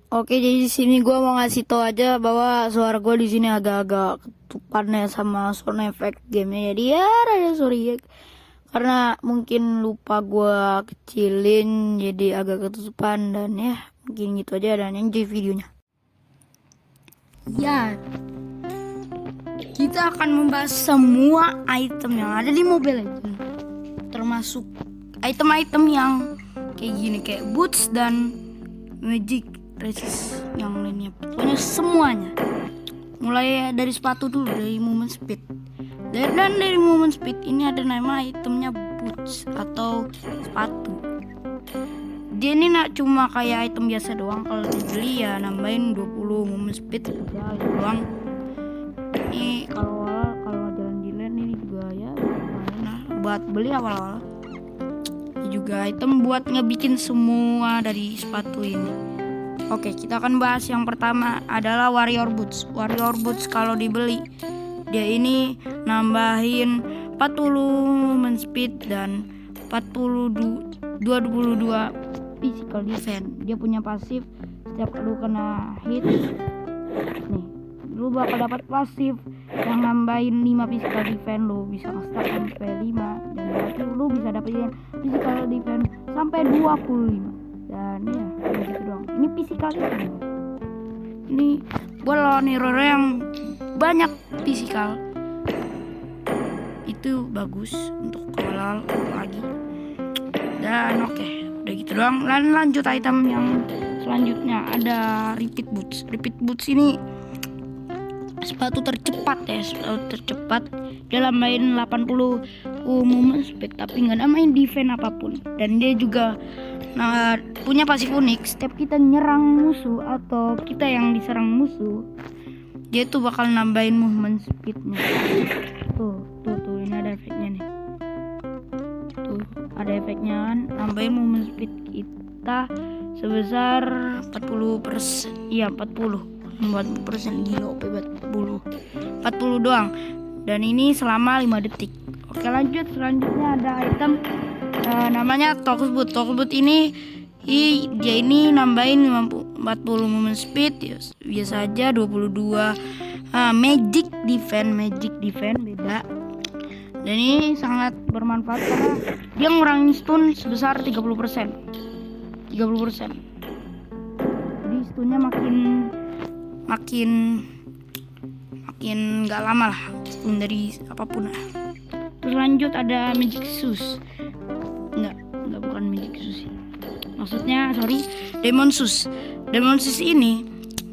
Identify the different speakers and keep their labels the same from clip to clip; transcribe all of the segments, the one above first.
Speaker 1: Oke, jadi di sini gua mau ngasih tau aja bahwa suara gua di sini agak-agak ketutupan ya sama sound effect gamenya. Jadi ya rada sorry ya. Karena mungkin lupa gua kecilin jadi agak ketutupan dan ya mungkin gitu aja dan enjoy videonya. Ya, kita akan membahas semua item yang ada di Mobile Legends. Termasuk item-item yang kayak gini kayak boots dan magic resist yang lainnya, pokoknya semuanya mulai dari sepatu dulu, dari movement speed dan dari movement speed ini ada nama itemnya boots atau sepatu. Dia ini nak cuma kayak item biasa doang, kalau dibeli ya nambahin 20 movement speed udah itu doang. Ini kalau jalan di lane ini juga ya lumayan buat beli awal-awal. Ini juga item buat ngebikin semua dari sepatu ini. Oke, kita akan bahas yang pertama adalah Warrior Boots. Warrior Boots kalau dibeli, dia ini nambahin 40 movement speed dan 22 physical defense. Dia punya pasif setiap lu kena hit. Nih, lu bakal dapat pasif yang nambahin 5 physical defense, lu bisa nge-stack sampai 5 dan berarti lu bisa dapetin physical defense sampai 25. Dan ya gitu doang. Ini physical defense. Ini buat lawan hero yang banyak physical itu bagus untuk awal lagi. Dan oke, udah gitu doang. Lanjut item yang selanjutnya ada repeat boots. Repeat boots ini sepatu tercepat ya, sepatu tercepat. Dia nambahin 80 movement speed tapi nggak nambahin defense apapun. Dan dia juga punya pasif unik. Setiap kita nyerang musuh atau kita yang diserang musuh, dia tuh bakal nambahin movement speednya. Tuh ini ada efeknya nih. Tuh ada efeknya kan, nambahin movement speed kita sebesar 40%. Iya 40% gila, OP banget 40 doang. Dan ini selama 5 detik. Oke, lanjut. Selanjutnya ada item namanya Tox Boot. Tox Boot ini dia ini nambahin 40 movement speed ya, biasa aja 22 magic defense beda. Dan ini sangat bermanfaat karena dia ngurangin stun sebesar 30%. Jadi stunnya makin nggak lama lah stun dari apapun lah. Terus lanjut ada Magic Shoes. Enggak bukan Magic Shoes. Maksudnya Demon Shoes. Demon Shoes ini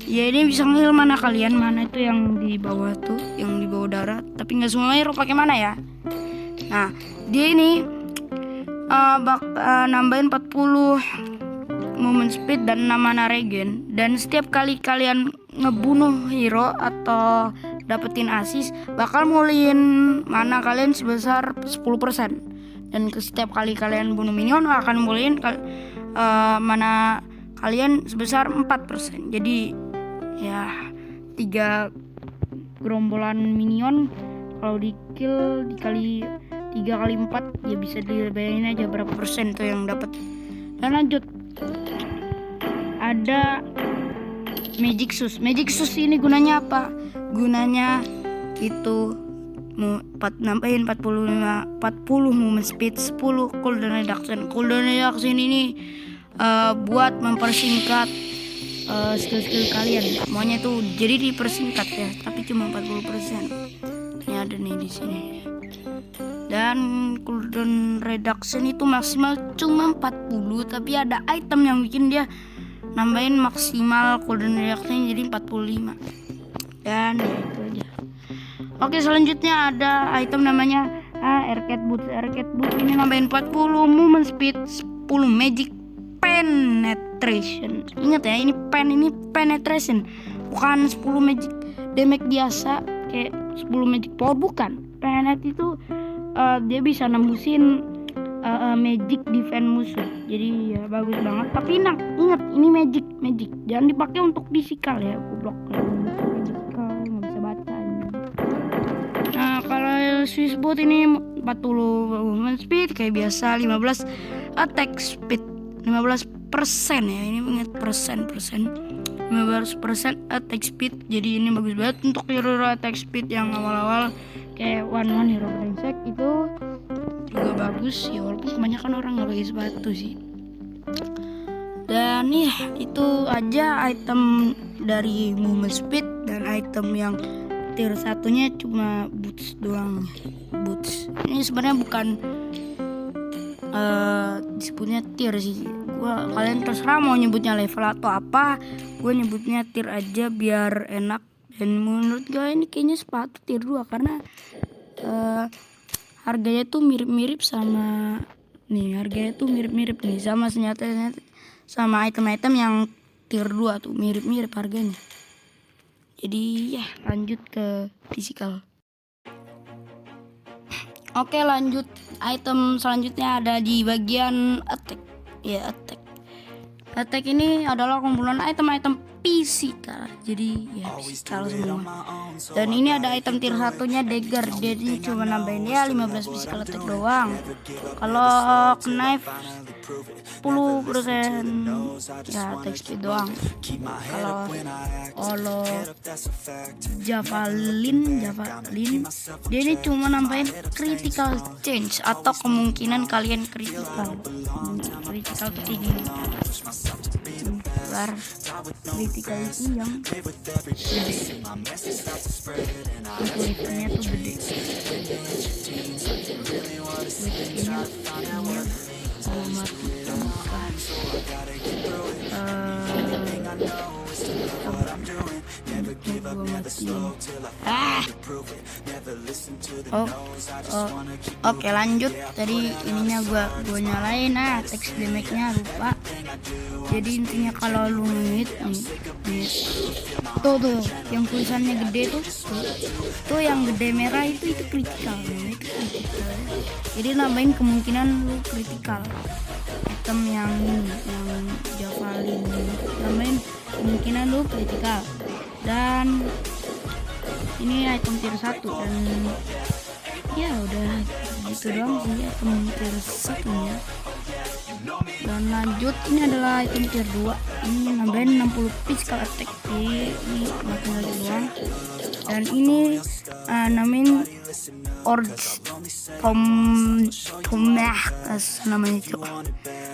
Speaker 1: ya ini bisa ngehil mana kalian, mana itu yang di bawah tuh, yang di bawah darah, tapi nggak semua hero pakai mana ya. Nah, dia ini nambahin 40 movement speed dan 6 mana regen, dan setiap kali kalian ngebunuh hero atau dapetin assist bakal mulihin mana kalian sebesar 10%. Dan setiap kali kalian bunuh minion akan mulihin mana kalian sebesar 4%. Jadi ya 3 gerombolan minion kalau di kill dikali 3 kali 4 ya bisa dibayangin aja berapa persen tuh yang dapat. Dan lanjut ada Magic Shoes. Magic Shoes ini gunanya apa? Gunanya itu nambahin 40 movement speed, 10 cooldown reduction. Cooldown reduction ini buat mempersingkat skill-skill kalian. Semuanya tuh jadi dipersingkat ya, tapi cuma 40%. Ini ada nih di sini. Dan cooldown reduction itu maksimal cuma 40, tapi ada item yang bikin dia nambahin maksimal cooldown reduction jadi 45. Dan ya itu aja. Oke, selanjutnya ada item namanya Arcade Boots. Arcade Boots ini nambahin 40 movement speed, 10 magic penetration. Ingat ya, ini penetration, bukan 10 magic damage biasa kayak 10 magic power, bukan. Penet itu dia bisa nembusin magic defense musuh. Jadi ya bagus banget. Tapi ingat ini magic. Jangan dipakai untuk physical ya, goblok. Physical nggak bisa baca ini. Nah, kalau Swiss Boot ini 40 movement speed kayak biasa, 15 attack speed, 15 persen ya, ini ingat persen 15% attack speed. Jadi ini bagus banget untuk hero attack speed yang awal-awal kayak one hero brengsek itu juga bagus ya, walaupun kebanyakan orang nggak pakai sepatu sih. Dan ya itu aja item dari movement speed, dan item yang tier satunya cuma boots doang. Boots ini sebenarnya bukan disebutnya tier sih, kalian terserah mau nyebutnya level atau apa. Gue nyebutnya tier aja biar enak. Dan menurut gue ini kayaknya sepatu tier 2 karena harganya tuh mirip-mirip sama nih, sama senjata sama item-item yang tier 2 tuh mirip-mirip harganya. Jadi ya lanjut ke physical. Oke, lanjut item selanjutnya ada di bagian attack. Ya, attack ini adalah kumpulan item-item physical. Jadi ya physical semua. Dan ini ada item tier satunya dagger. Jadi cuma nambahin ya 15 physical attack doang. Kalau knife 10% ya attack speed doang. Kalau javelin dia ini cuma nambahin critical change atau kemungkinan kalian critical tinggi. Critical itu yang gede, kulitnya tuh gede. Oke, lanjut. Tadi ininya gua nyalain. Text damage-nya lupa. Jadi intinya kalau lu ngit tuh yang tulisannya gede tuh yang gede merah itu critical. Jadi nambahin kemungkinan lu critical. Item yang javelin nambahin kemungkinan lu critical. Dan ini item tier 1 dan ya udah gitu doang sih item tier 1 nya. Dan lanjut, ini adalah item tier 2. Ini nambahin 60 physical attack. Ini makin lagi doang. Dan ini namain namanya itu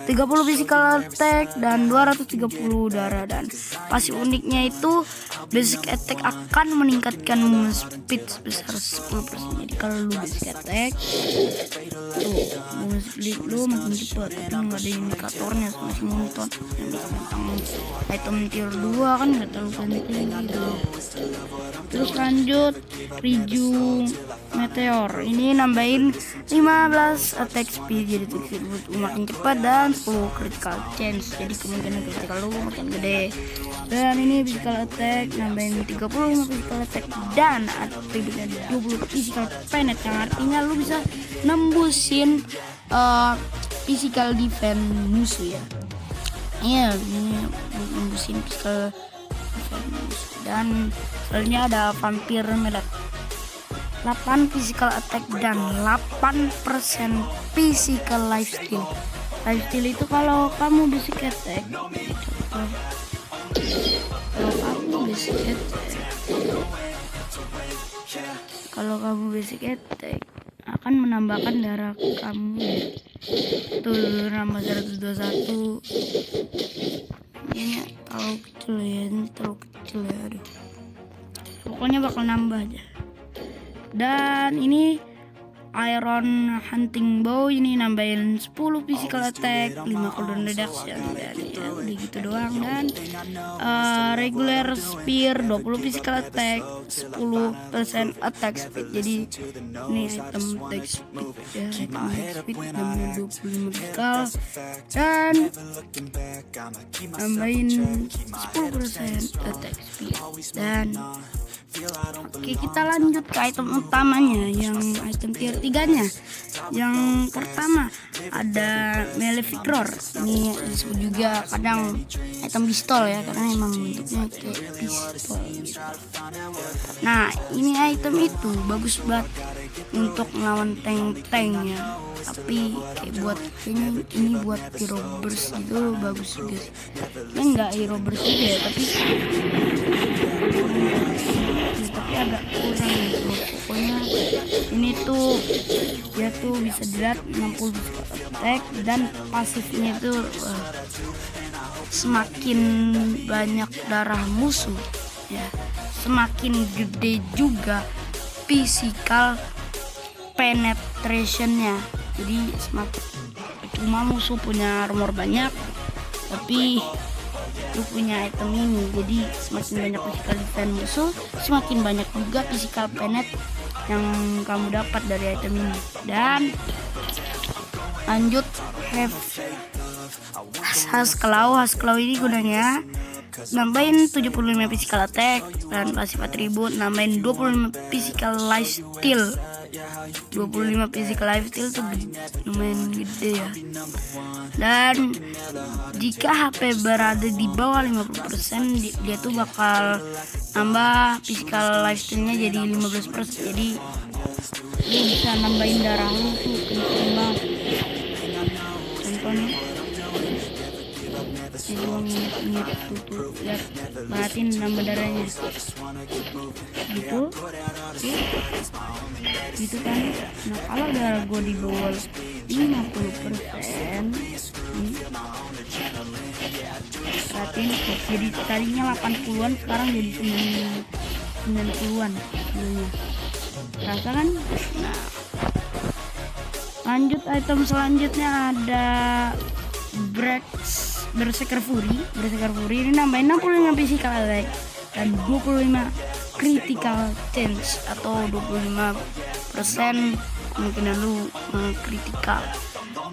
Speaker 1: 30 physical attack dan 230 darah. Dan pasif uniknya itu basic attack akan meningkatkan movement speed sebesar 10%. Jadi kalau lu basic attack tuh movement speed lu makin cepat, tapi nggak ada indikatornya masih monoton. Item tier 2 kan nggak terlalu penting gitu. Terus lanjut Riju Meteor, ini nambahin 15 attack speed, jadi makin cepat dan 10 critical chance, jadi kemungkinan critical lu makin gede. Dan ini physical attack nambahin 35 physical attack dan atributnya 20 physical penet, yang artinya lu bisa nembusin physical defense musuh ya. Iya, ini nembusin physical defense musuh. Dan selanjutnya ada vampir medat, 8 physical attack dan 8% physical lifesteal. Lifesteal itu kalau kamu basic attack, kalau kamu basic attack akan menambahkan darah kamu tuh nambah 121. Ini terlalu kecil ya, aduh. Pokoknya bakal nambah aja. Dan ini Iron Hunting Bow, ini nambahin 10 physical attack, 5 cooldown reduction, dan ya udah gitu doang. Dan regular spear 20 physical attack, 10% attack speed. Jadi ini item attack speed ya, item attack speed namanya 25 physical dan nambahin 10% attack speed. Dan Oke, kita lanjut ke item utamanya, yang item tier 3-nya. Yang pertama ada Maleficor. Ini disebut juga kadang item pistol ya, karena emang bentuknya kayak pistol gitu. Nah, ini item itu bagus banget untuk melawan tank-tank ya. Tapi kayaknya ini buat hero burst gitu bagus juga sih. Ini enggak hero burst juga ya, tapi agak kurang gitu. Pokoknya ini tuh dia tuh bisa dilihat 60 attack dan pasifnya itu semakin banyak darah musuh ya, semakin gede juga physical penetrationnya. Jadi semakin cuma musuh punya armor banyak tapi lu punya item ini, jadi semakin banyak physical defense musuh, semakin banyak juga physical penet yang kamu dapat dari item ini. Dan lanjut have Haskelaw ini gunanya nambahin 75 physical attack dan pasif atribut, nambahin 25 physical lifesteal. 25 physical lifesteal tuh lumayan gede ya. Dan jika HP berada di bawah 50%, dia tuh bakal nambah physical lifestealnya jadi 15%. Jadi dia bisa nambahin darah lu tuh kenceng banget. Contohnya ini tuh lihat, perhatiin nambah darahnya gitu gitu kan. Nah, kalau darah gue di bawah 50%, perhatiin jadi tadinya 80-an sekarang jadi 90-an dulunya, rasa kan. Nah, lanjut item selanjutnya ada Berserker Fury ini nambahin 65 physical attack dan 25 critical chance atau 25% kemungkinan lu critical.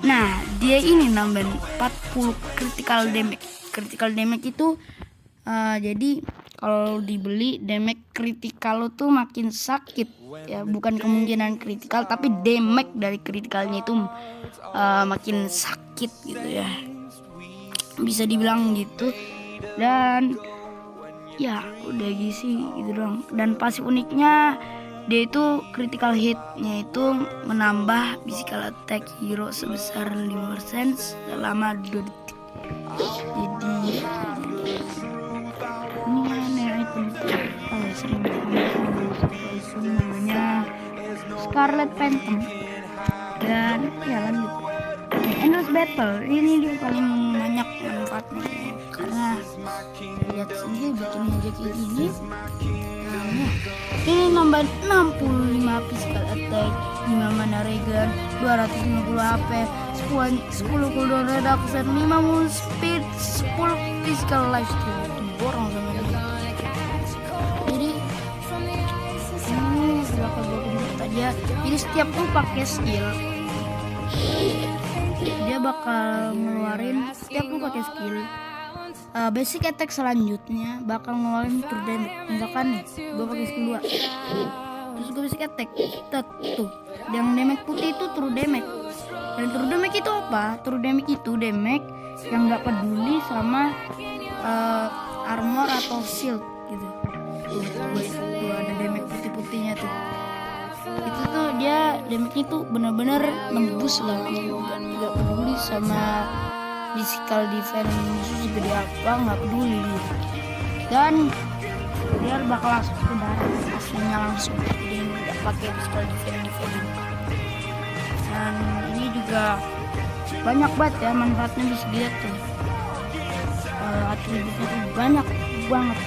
Speaker 1: Nah, dia ini nambahin 40 critical damage itu jadi kalau dibeli damage critical lu tuh makin sakit ya, bukan kemungkinan critical tapi damage dari critikalnya itu makin sakit gitu ya, bisa dibilang gitu. Dan ya udah gitu doang. Dan pasif uniknya dia itu critical hitnya itu menambah physical attack hero sebesar 5% selama 2 detik. Jadi ini aneh item sering itu namanya Scarlet Phantom. Dan ya lanjut Endless Battle, ini dia paling banyak manfaatnya karena lihat sendiri bikin aja kayak gini. Nah, ini nambah 65 physical attack, 5 mana regen, 250 HP, 10 cooldown reduction, 5 move speed, 10 physical lifesteal. Borong sama dia. Jadi ini bakal bagus aja. Jadi setiap lu pakai skill dia bakal ngeluarin, setiap lu pakai skill basic attack selanjutnya bakal ngeluarin true damage. Misalkan nih gue pakai skill 2 terus gue basic attack tuh yang damage putih itu true damage. Dan true damage itu apa? True damage itu damage yang gak peduli sama armor atau shield gitu. Tuh ada damage putih-putihnya tuh, itu tuh dia damage-nya tuh bener-bener nembus lah, nggak peduli sama physical defense musuh segede apa, nggak peduli dia. Dan dia bakal langsung ke darah aslinya langsung, jadi nggak pakai physical defense. Dan ini juga banyak banget ya manfaatnya, bisa dilihat tuh atributnya tuh banyak banget.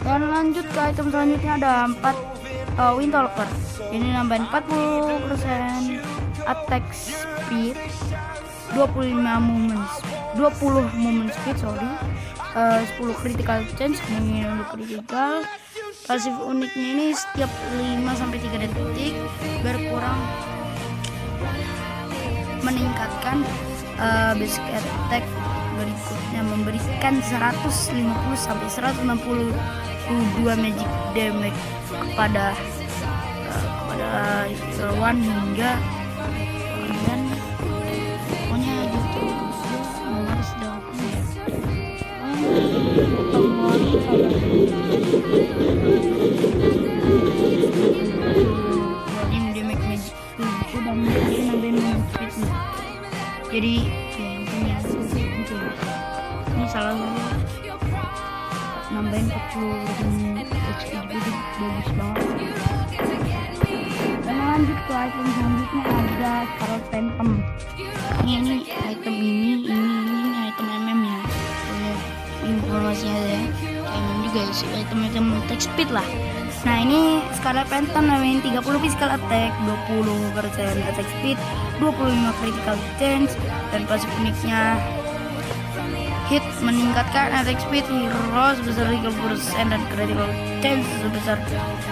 Speaker 1: Dan lanjut ke item selanjutnya ada 4 Windtalker. Ini nambahin 40% attack speed, 20 movement speed, 10 critical chance, kemungkinan untuk critical. Pasif uniknya ini setiap 5-3 detik berkurang, meningkatkan basic attack berikutnya memberikan 150 sampai 162 magic damage kepada lawan hingga dan pokoknya gitu harus dilakukan. Ini damage magic itu dan nambahin magic. Jadi ya intinya gitu. Ini salah satu nambahin 40 HP jadi bagus banget. Dan lanjut ke item selanjutnya ada Scarlet Phantom. Ini item ini item MM ya. Informasinya ya. MM juga sih item attack speed lah. Nah ini Scarlet Phantom namanya 30 physical attack, 20% attack speed, 25 critical chance, dan pasif uniknya hit meningkatkan attack speed hero sebesar 30% dan critical chance sebesar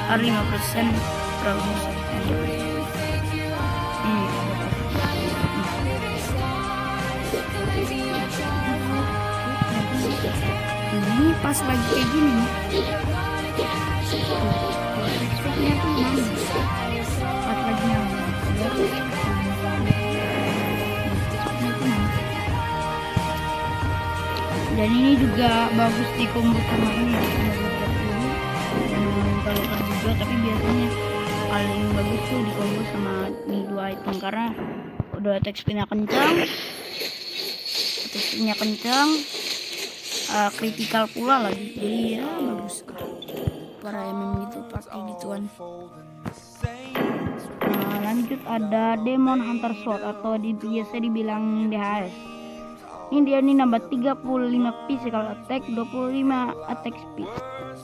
Speaker 1: 5% terhadap musuh. Ini pas lagi kayak gini nih. Speednya tuh mana? Pas lagi nyala. Dan ini juga bagus di combo sama ini kalau kan juga, tapi biasanya paling bagus tuh di combo sama ini dua item karena udah attack speednya kencang, critical pula lagi, jadi ya bagus para MM gitu pakai gituan. Nah lanjut ada Demon Hunter Sword atau biasa dibilang DHS. Ini dia nih nambah 35 physical attack, 25 attack speed.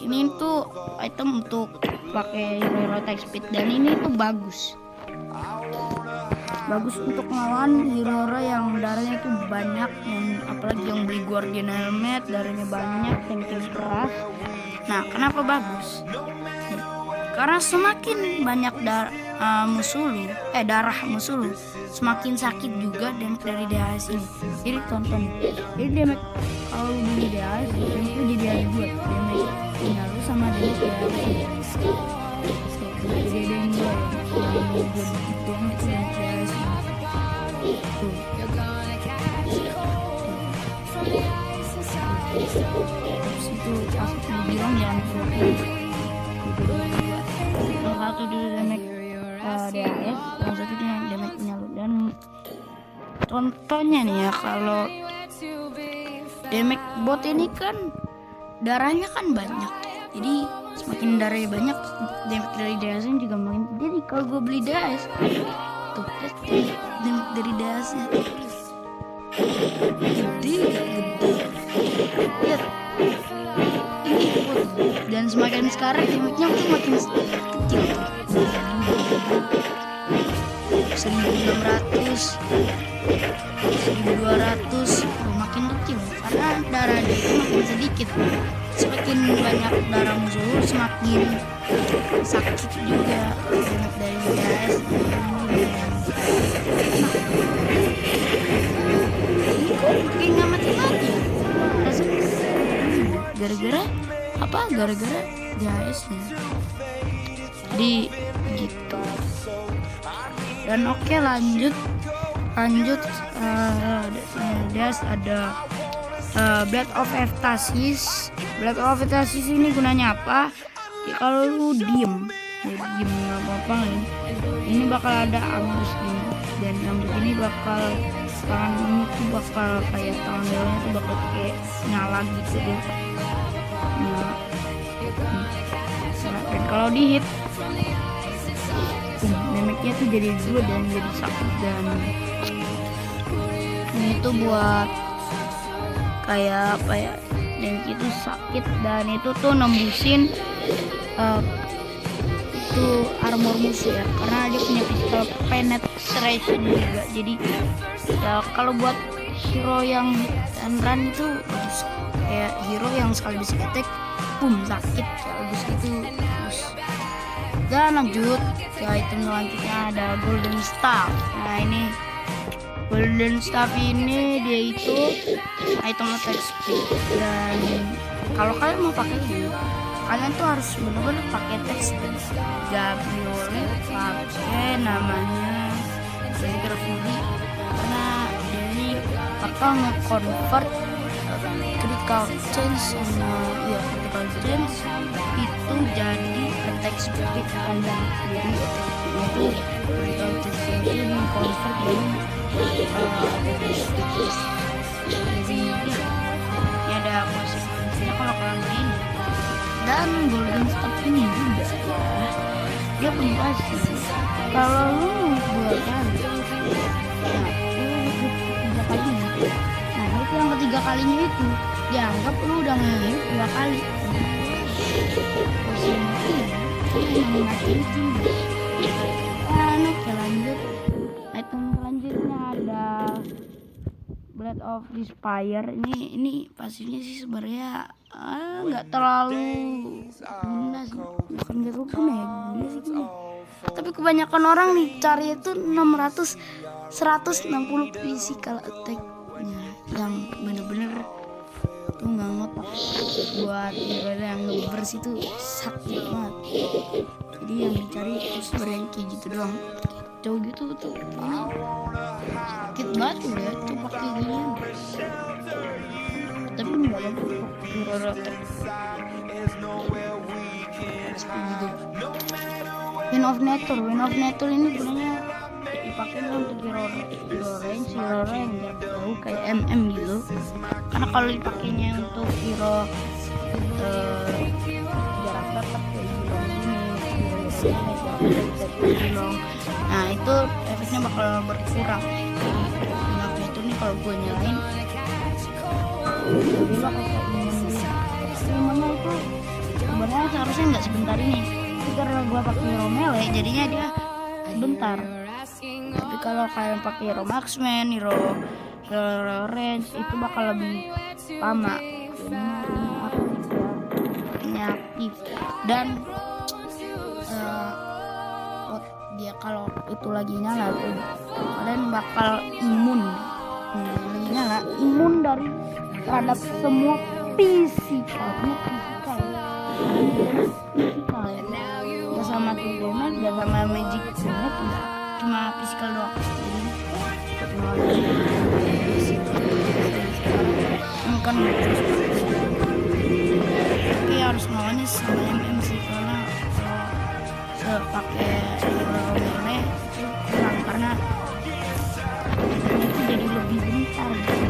Speaker 1: Ini tuh item untuk pakai hero attack speed dan ini tuh bagus untuk melawan hero yang darahnya itu banyak, yang apalagi yang beli Guardian Helmet darahnya banyak, tanking keras. Nah kenapa bagus? Karena semakin banyak darah musuh lu semakin sakit juga damage dari DHS ini. Jadi tonton, jadi damage kalau lu beli DHS damage itu jadi ada dua, damage punya lu sama damage DHS. Jadi ada yang dua yang buat gitu itu damage DHS tuh. Itu pasti bilang jangan perlu satu dulu damage DHS, yang satu dia damage nyala. Dan contohnya nih ya, kalau damage bot ini kan darahnya kan banyak, jadi semakin darahnya banyak damage dari DHS juga makin. Jadi kalau gue beli DHS tuh damage dari DHS nya gede lihat ini pun. Dan semakin sekarang damage nya tuh makin kecil tuh, 1600 1200 makin kecil karena darah dia itu makin sedikit. Semakin banyak darah musuh semakin sakit juga damage dari DHS. Ini kok kayak nggak mati-mati ya rasanya, gara-gara apa? Gara-gara DHS nya. Jadi gitu. Dan oke, lanjut DHS ada Blade of Ecstasis. Blade of Ecstasis ini gunanya apa? Ya, kalau lu diem nggak apa-apa nih. Ini bakal ada ambus gini, dan ambus ini bakal tangan ini tuh bakal kayak tangan dewannya tuh bakal kayak nyala gitu deh. Nah, dan kalau di hit damage-nya tuh jadi 2 dan jadi sakit. Dan ini tuh buat kayak apa ya, damage itu sakit dan itu tuh nembusin itu armor musuh ya, karena dia punya pistol penetration juga. Jadi ya kalau buat hero yang dan run itu bagus, kayak hero yang sekali basic attack boom sakit bagus gitu. Terus dan lanjut ke item selanjutnya ada Golden Staff. Nah ini golden staff ini dia itu item attack speed, dan kalau kalian mau pakai ini kalian tuh harus bener-bener pakai attack speed, gak boleh pakai namanya Trigger Fury, karena dia ini bakal nge-convert critical change sama critical change itu jadi attack speed, dan jadi itu critical change ini convert jadi attack speed. Jadi ya, ini ada konsekuensinya kalau kalian main. Dan golden staff ini juga ya, dia punya pasif. Kalau lu 2 kali, nah lu 3 kalinya, nah itu yang ketiga kalinya itu dianggap lu udah ngehit 2 kali. Posisi ini matiin juga. Nah, oke lanjut. Item selanjutnya ada Blade of Despair. Ini pasifnya sih sebenarnya nggak terlalu guna sih, bukan nggak guna ya, guna sih guna. Tapi kebanyakan orang nih cari itu 160 physical attack-nya yang bener-bener tuh nggak ngotak buat yang ngebers itu sakit banget. Jadi yang dicari itu sebenarnya kayak gitu doang, jauh gitu tuh sakit banget tuh ya tuh pakai gini. Tapi nggak ada hero attack. Wind of Nature ini gunanya dipakai untuk hero range yang jauh kayak MM gitu. Karena kalau dipakainya untuk hero jarak dekat kayak Gilong, nah itu efeknya bakal berkurang. Wind of Nature ini kalau gue nyalain jadi bakal imunnya itu sebenarnya seharusnya nggak sebentar ini, tapi karena gua pakai hero melee jadinya dia sebentar. Tapi kalau kalian pakai hero marksman, hero range itu bakal lebih lama. Ini aktif dan dia kalau itu lagi nyala tuh kalian bakal imun dari terhadap semua fisikal ya. Gak sama turbo mag, gak sama magic mag, cuma fisikal doang. Jadi kan tapi harus lawannya sama MM sih, karena kalau pakai hero melee itu kurang, karena itu jadi lebih bentar gitu.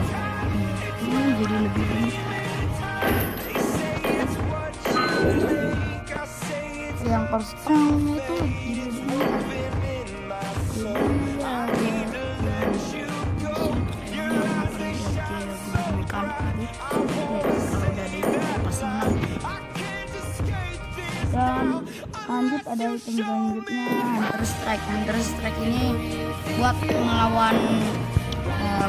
Speaker 1: Jadi lebih bentar. Yang persetengahnya itu jadi lebih bentar. Dan lanjut ada item selanjutnya Hunter Strike ini buat melawan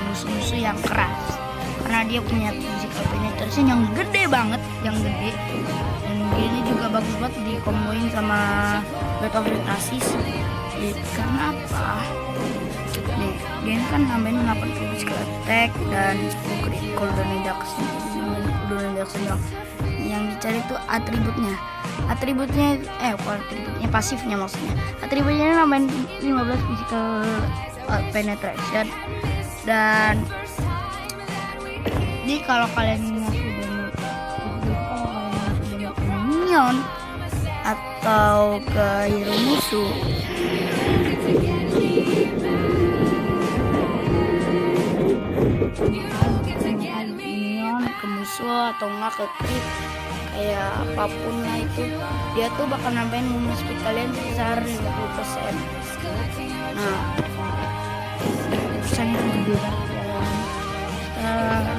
Speaker 1: musuh-musuh yang keras, karena dia punya physical penetration yang gede banget, dan ini juga bagus banget dikomboin sama Blade of Retasis. Karena apa? Nih, dia kan nambahin 80 physical attack dan 10 critical reduction. Yang dicari itu atributnya pasifnya maksudnya. Atributnya nambahin 15 physical penetration. Dan jadi kalau kalian minion atau ke hero musuh, minion ke musuh atau enggak ke crit kayak apapun lah, itu dia tuh bakal nambahin movement speed kalian sebesar 50%. Nah, persennya gede banget.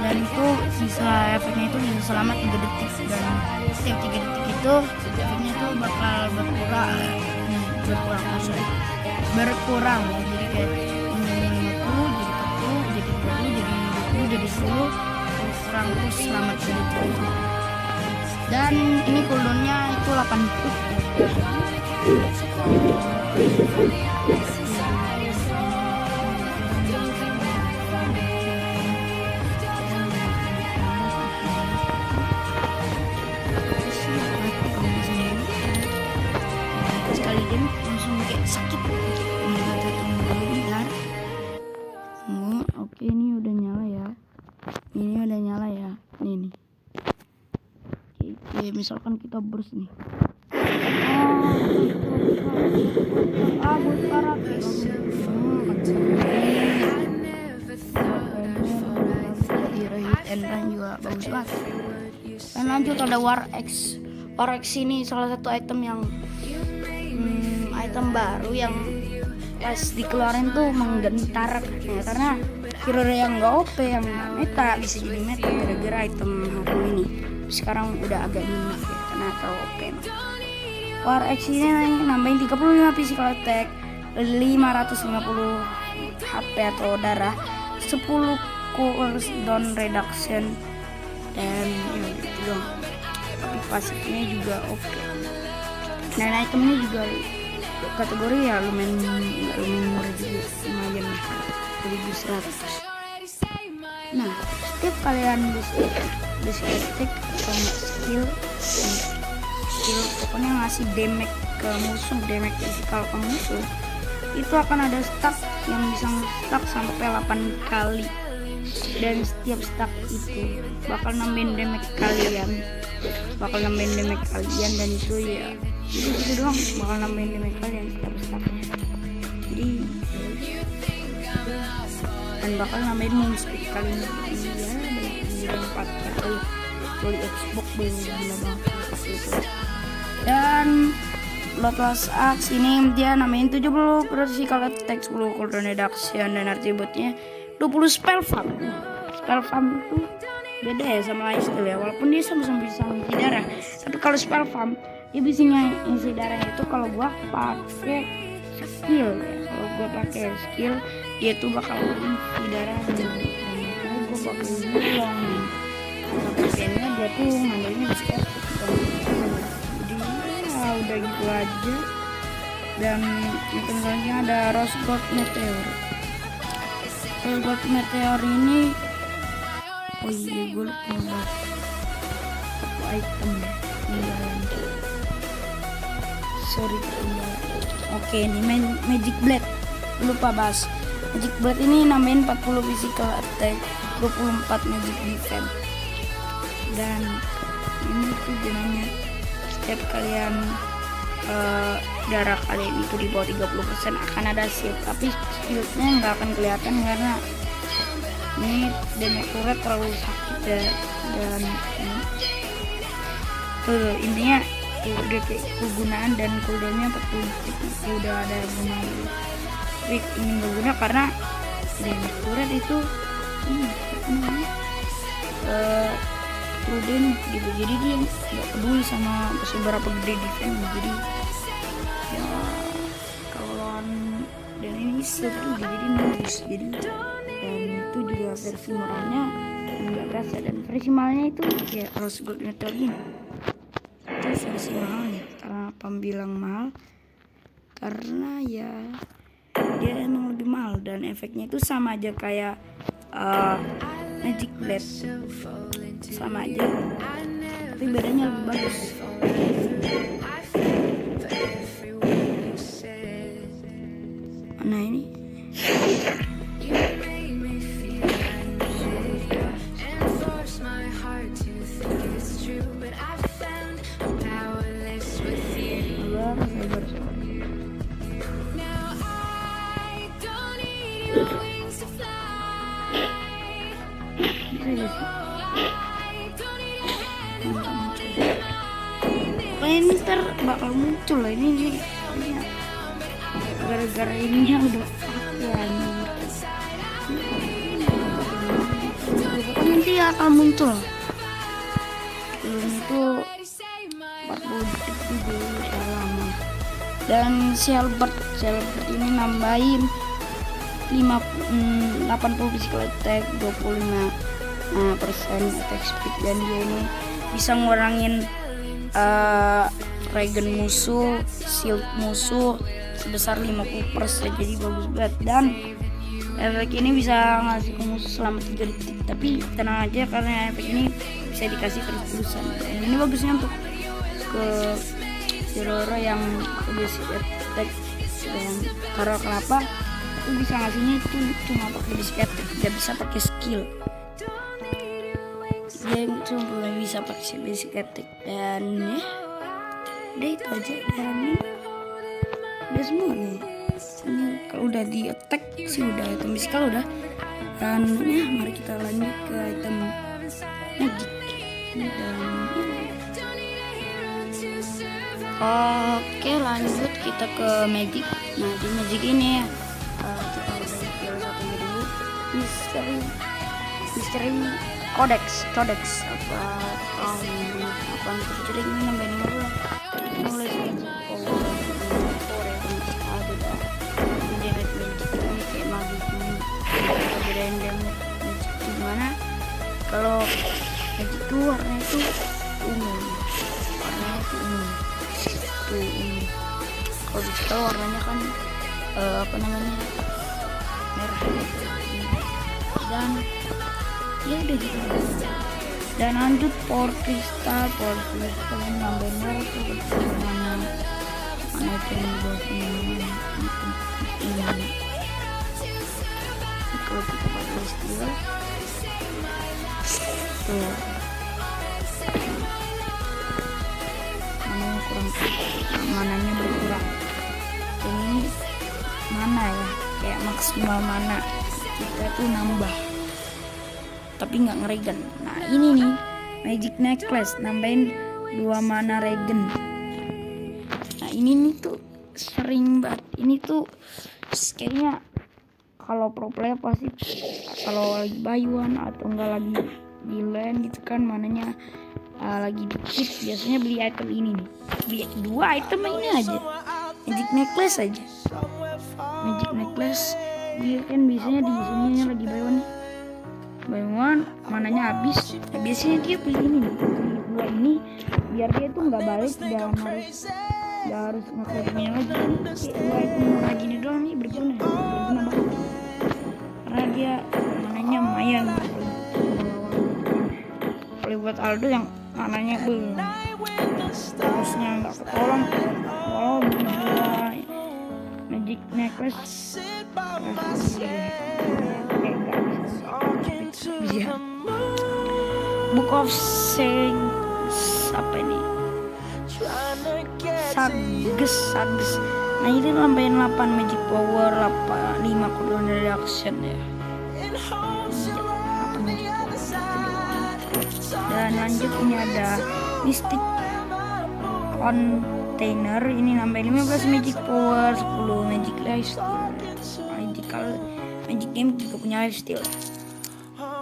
Speaker 1: Dan itu efeknya itu bisa selama 3 detik, dan setiap 3 detik itu efeknya tuh bakal berkurang ya, jadi kayak 50 jadi 40 jadi 20 jadi 10 berkurang terus selama 3 detik. Dan ini cooldownnya itu 8 detik. Oke, ini udah nyala ya. Ini udah nyala ya. Nih. Oke, misalkan kita burst nih. Buat karakter. Hit and run juga bagus banget. Dan lanjut ada War X. War X ini salah satu item yang item baru yang pas dikeluarin tuh menggentar ya, karena hero yang nggak OP yang nggak meta bisa jadi meta gara-gara item satu ini. Sekarang udah agak dimat ya karena terlalu OP. War X ini nambahin 35 physical attack, 550 HP atau darah, 10 cooldown reduction, dan ya gitu dong. Tapi pasifnya juga oke. Dan itemnya juga kategori ya lumayan murah juga, lumayan lah, 1.100. Nah, setiap kalian basic attack atau skill pokoknya ngasih damage ke musuh, damage physical ke musuh, itu akan ada stack yang bisa stack sampai 8 kali, dan setiap stack itu bakal nambahin damage kalian, dan itu ya gitu doang, bakal nambahin damage kalian setiap stacknya. Jadi dan bakal nambahin move speed kalian ya, 4 kali dari Xbox gila banget itu. Dan Bloodlust Axe ini dia namain 70 physical attack, 10 cooldown reduction, dan atributnya 20 spell farm. Spell farm itu beda ya sama lifesteal ya, walaupun dia sama-sama bisa ngisi darah, tapi kalau spell farm dia bisa ngisi darah itu kalau gua pakai skill ya. Kalau gua pakai skill dia tuh bakal ngisi darah, dan gua pakai long nih. Pakainya dia tuh ngambilnya di skill. Udah gitu aja. Dan item selanjutnya ada Rose Gold Meteor. Rose Gold Meteor ini gue lupa banget satu item sorry. Oke, ini Magic Blade, lupa bahas. Magic Blade ini nambahin 40 physical attack, 24 magic defense, dan ini tuh gunanya setiap kalian darah kalian itu di bawah 30% akan ada shield, tapi shieldnya nggak akan kelihatan karena ini damage turret terlalu sakit ya. Dan tuh intinya udah kayak kegunaan dan cooldownnya 40 detik udah ada gunanya. Tapi ini berguna karena damage turret itu prudent gitu, jadi dia nggak peduli sama seberapa gede defense. Jadi ya kalau lawan dan ini shield tuh jadi nembus, jadi dan itu juga versi murahnya nggak berasa, dan versi mahalnya itu ya Rose Gold Meteor ini itu versi mahalnya. Karena pembilang mahal karena ya dia emang lebih mahal, dan efeknya itu sama aja kayak Magic Blade, sama aja tapi bedanya lebih bagus. Nah ini ini ntar bakal muncul lah ini gara-gara ininya udah nanti akan muncul belum itu 40 detik dulu lama. Dan Shellbird ini nambahin 80 physical attack, 25% attack speed, dan dia ini bisa ngurangin regen musuh, shield musuh sebesar 50%, jadi bagus banget. Dan efek ini bisa ngasih ke musuh selama 3 detik, tapi tenang aja karena efek ini bisa dikasih terus-terusan. Dan ini bagusnya untuk ke hero yang basic attack, dan karena kenapa Aku bisa ngasihnya itu cuma pakai basic attack, gak bisa pakai skill. Dia cuma bisa pakai basic attack. Dan ya udah itu aja, dan udah semua nih. Ini kalau udah di attack sih udah, item physical udah. Dan ya mari kita lanjut ke item magic. Oke, lanjut kita ke magic. Nah di magic ini ya kita udah satunya dulu, misteri codex apa misteri ini nambahin mulai kayak magic bedain damage gimana. Kalau magic itu warnanya itu umum, kalau digital warnanya kan merah. Dan ya udah gitu. Dan lanjut power crystal nambahin merah tuh mana itu yang buat ini. Kalau kita pakai steel tuh mananya berkurang. Ini mana ya, kayak maksimal mana kita tuh nambah tapi nggak ngeregen. Nah ini nih magic necklace nambahin 2 mana regen. Nah ini nih tuh sering banget, ini tuh kayaknya kalau pro player pasti kalau lagi bayuan atau enggak lagi di lane gitu kan, mananya lagi dikit biasanya beli item ini nih. Beli 2 item ini aja, magic necklace aja. Magic necklace dia kan biasanya di sini lagi bayuan mananya habis. Nah, biasanya dia beli ini nih, beli 2 ini biar dia tuh nggak balik dan harus ngeklaimnya lagi. Dua item lagi ini doang nih berguna banget karena dia mananya lumayan. Kalau buat Aldo yang mananya belum, terusnya nggak ketolong kalau berdua magic necklace bisa. Book of Saints apa ini? Sages. Nah ini nambahin 8 magic power, 5 cooldown reduction ya. 8 magic power. Dan lanjut ini ada Mystic Container, ini nambahin 15 magic power, 10 magic lifesteal. Magic game juga punya lifesteal.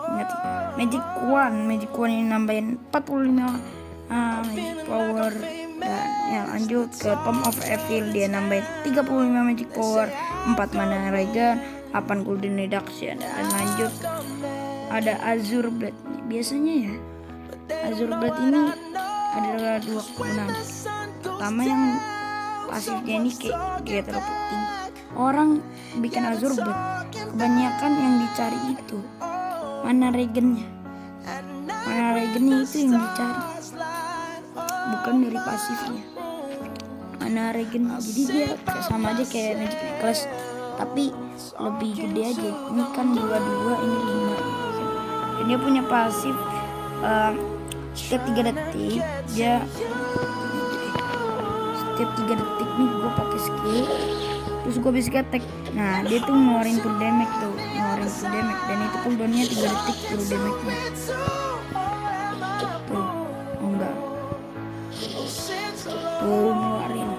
Speaker 1: Ingat Magic Wand ini nambahin 45 magic power. Dan ya lanjut ke Tom of Evil, dia nambahin 35 magic power, 4 mana regen, 8 cooldown reduction. Dan lanjut ada Azure Blade. Biasanya ya Azure Blade ini ada 2 kegunaan. Pertama yang pasifnya ini kayak terlalu penting. Orang bikin Azure Blade kebanyakan yang dicari itu mana regennya. Mana regennya itu yang dicari, bukan dari pasifnya. Mana regen, jadi dia sama aja kayak magic necklace tapi lebih gede aja. Ini kan 22, ini 5. Dan dia punya pasif setiap 3 detik dia nih gue pakai skill terus gue bisa attack. Nah dia tuh ngeluarin full damage dan itu cooldownnya 3 detik full damage nya tuh. Enggak tuh ngeluarin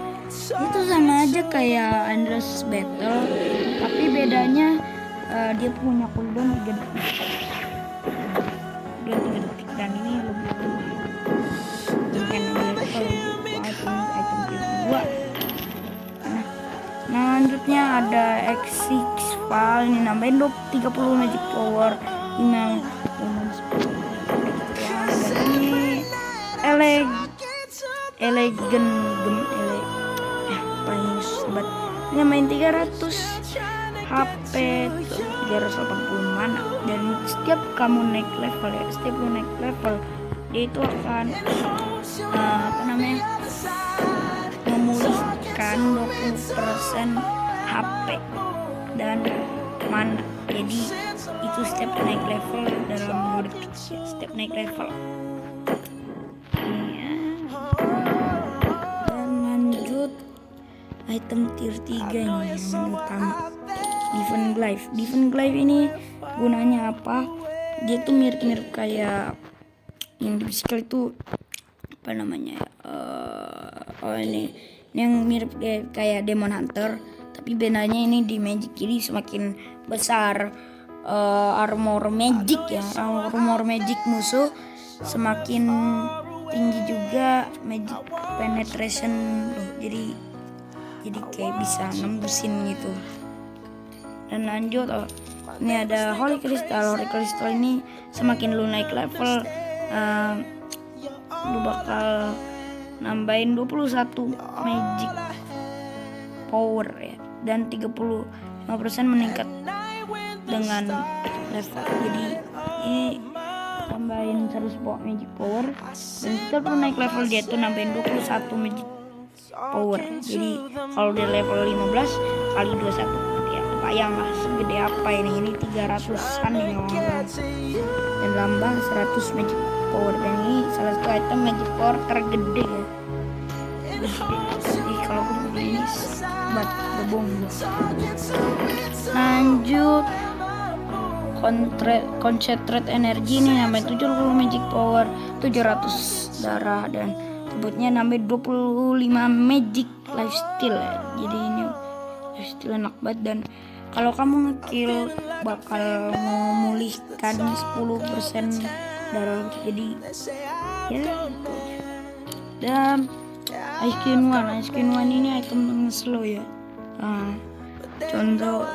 Speaker 1: itu sama aja kayak Andreas Battle tapi bedanya dia punya cooldown 3 detik. Dan ini lebih item kedua. Nah lanjutnya ada X6 File, ini nambahin 30 magic power, 5 ini elegant paling sobat, ini main 300 HP 380 mana. Dan setiap kamu naik level ya, setiap lu naik level dia itu akan memulihkan 20% HP dan mana. Jadi itu step naik level dalam mode step naik level. Ya. Dan lanjut item tier 3 nih yang utama, Defense Glaive ini gunanya apa? Dia tuh mirip-mirip kayak yang di physical itu apa namanya ini yang mirip kayak Demon Hunter, tapi bedanya ini di magic. Jadi semakin besar armor magic musuh, semakin tinggi juga magic penetration loh. Jadi kayak bisa nembusin gitu. Dan lanjut ini ada Holy Crystal ini semakin lu naik level lu bakal nambahin 21 magic power ya, dan 35% meningkat dengan level. Jadi ini tambahin 100 magic power, dan setiap lu naik level dia tuh nambahin 21 magic power. Jadi kalau dia level 15 kali 21 ya bayang lah segede apa ini 300-an ini dan lambang 100 magic power. Dan ini salah satu item magic power tergede ya. Jadi kalau aku beli ini buat bebong. Lanjut concentrate energi ini nambah 70 magic power, 700 darah, dan sebutnya nambah 25 magic lifesteal ya. Jadi ini lifesteal enak banget, dan kalau kamu ngekill bakal memulihkan 10% darah. Jadi ya gitu. Dan Ice Queen One ini item slow ya. Contoh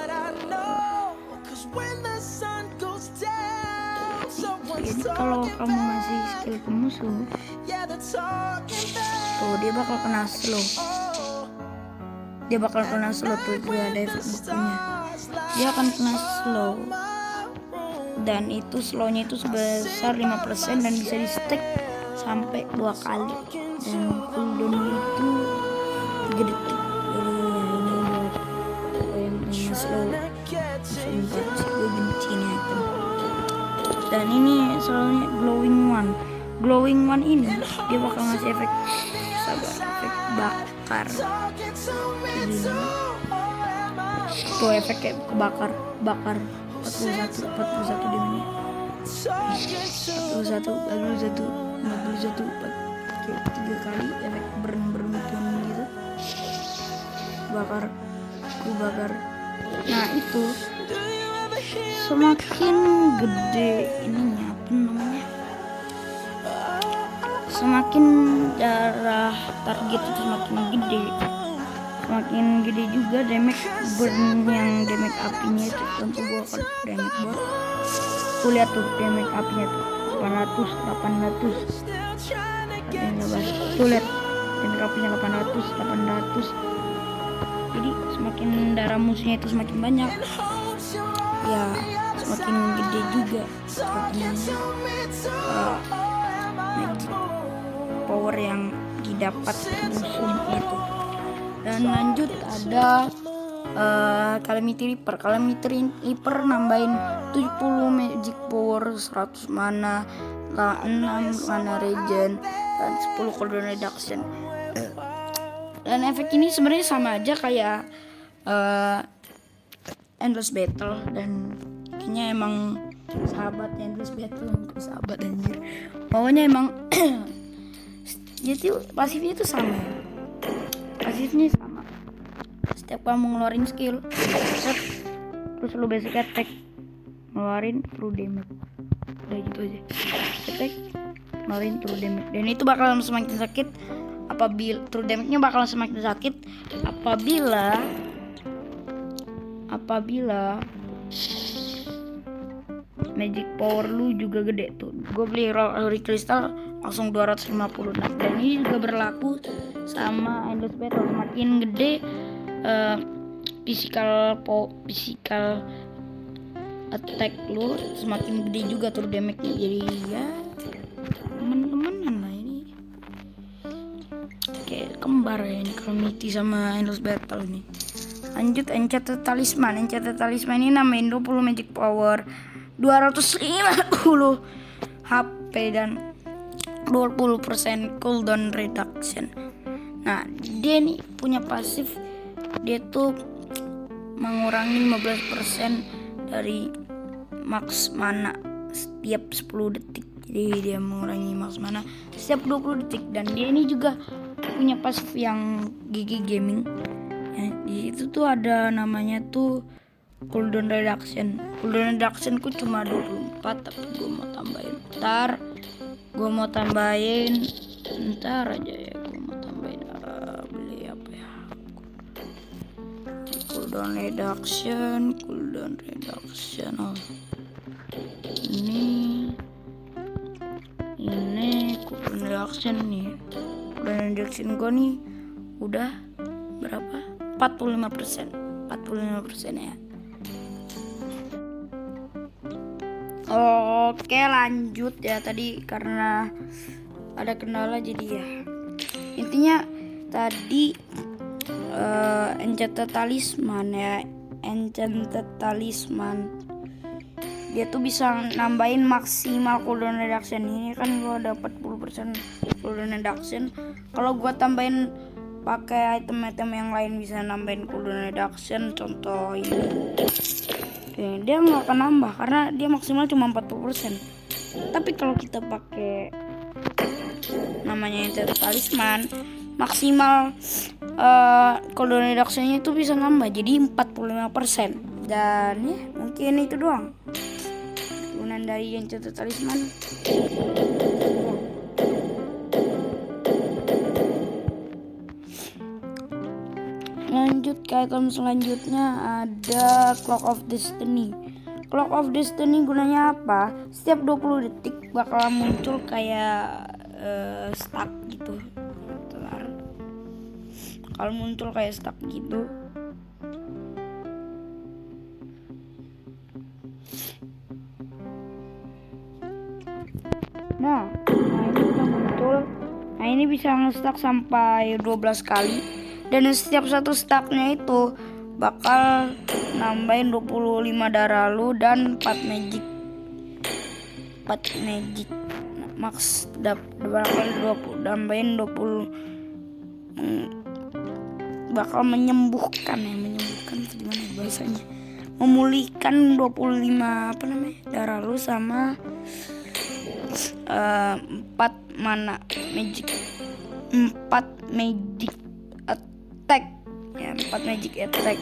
Speaker 1: jadi kalau kamu ngasih skill ke musuh tuh dia bakal kena slow tuh ada efek bukunya, dia akan kena slow, dan itu slownya itu sebesar 5% dan bisa di stack sampai 2 kali, dan cooldown itu 3 detik. Jadi ini buat yang slow sebentar sih, gue benci ini item. Dan ini soalnya glowing one ini dia bakal ngasih efek bakar gini. Tuh efek kayak bakar 41 damage, 41 kayak 3 kali efek burn gitu, bakar. Nah itu semakin gede ininya apa namanya, semakin darah target itu semakin gede juga damage burn yang damage apinya itu. Contoh gua akan damage buat tuh, lihat tuh damage apinya tuh 800 tuh, lihat damage apinya 800. Jadi semakin darah musuhnya itu semakin banyak ya, semakin gede juga magic power yang didapat musuhnya itu. Dan lanjut ada Calamity Reaper nambahin 70 magic power, 100 mana, 6 mana regen, dan 10 cooldown reduction. Dan efek ini sebenarnya sama aja kayak Endless Battle, dan kayaknya emang Endless Battle untuk sahabat anjir. Pokoknya emang jadi pasifnya itu sama. Setiap kamu ngeluarin skill terus lu basic attack, ngeluarin true damage, udah gitu aja. Attack, ngeluarin true damage, dan itu bakalan semakin sakit apabila true damage-nya bakalan semakin sakit apabila magic power lu juga gede tuh. Gue beli Holy Crystal langsung 250. Nah, dan ini juga berlaku sama Endless Battle. Semakin gede physical attack lu, semakin gede juga tuh damage-nya. Jadi ya teman-temanan lah ini. Kayak kembar ya ini Calamity sama Endless Battle ini. Lanjut Enchanted Talisman. Enchanted Talisman ini nambahin 20 magic power, 250 HP dan 20% cooldown reduction. Nah, dia nih punya pasif, dia tuh mengurangi 15% dari max mana setiap 10 detik. Jadi dia mengurangi max mana setiap 20 detik. Dan dia ini juga punya pasif yang GG Gaming. Ya, di situ tuh ada namanya tuh cooldown reduction. Cooldown reduction ku cuma 24, tapi gue mau tambahin ntar aja ya. Gue mau tambahin beli apa ya? Cooldown reduction. Oh. Ini cooldown reduction nih. Cooldown reduction gue nih udah berapa? 45% ya. Oke, lanjut ya. Tadi karena ada kendala jadi ya. Intinya tadi Enchanted Talisman ya. Enchanted Talisman dia tuh bisa nambahin maksimal cooldown reduction. Ini kan gua dapat 40% cooldown reduction. Kalau gua tambahin pakai item-item yang lain bisa nambahin cooldown reduction. Contoh ini, dia nggak akan nambah karena dia maksimal cuma 40%. Tapi kalau kita pakai namanya Enchanted Talisman, maksimal cooldown reduction-nya itu bisa nambah jadi 45%. Dan ya mungkin itu doang kegunaan dari Enchanted Talisman. Lanjut ke item selanjutnya, ada Clock of Destiny. Clock of Destiny gunanya apa? Setiap 20 detik bakal muncul kayak stuck gitu. Kalau muncul kayak stuck gitu. Nah ini udah muncul. Nah ini bisa nge-stuck sampai 12 kali. Dan setiap satu stacknya itu bakal nambahin 25 darah lu dan 4 magic max bakal 20, nambahin 20, bakal menyembuhkan gimana ya bahasanya, memulihkan 25 darah lu sama 4 mana magic, 4 magic attack ya, 4 magic attack.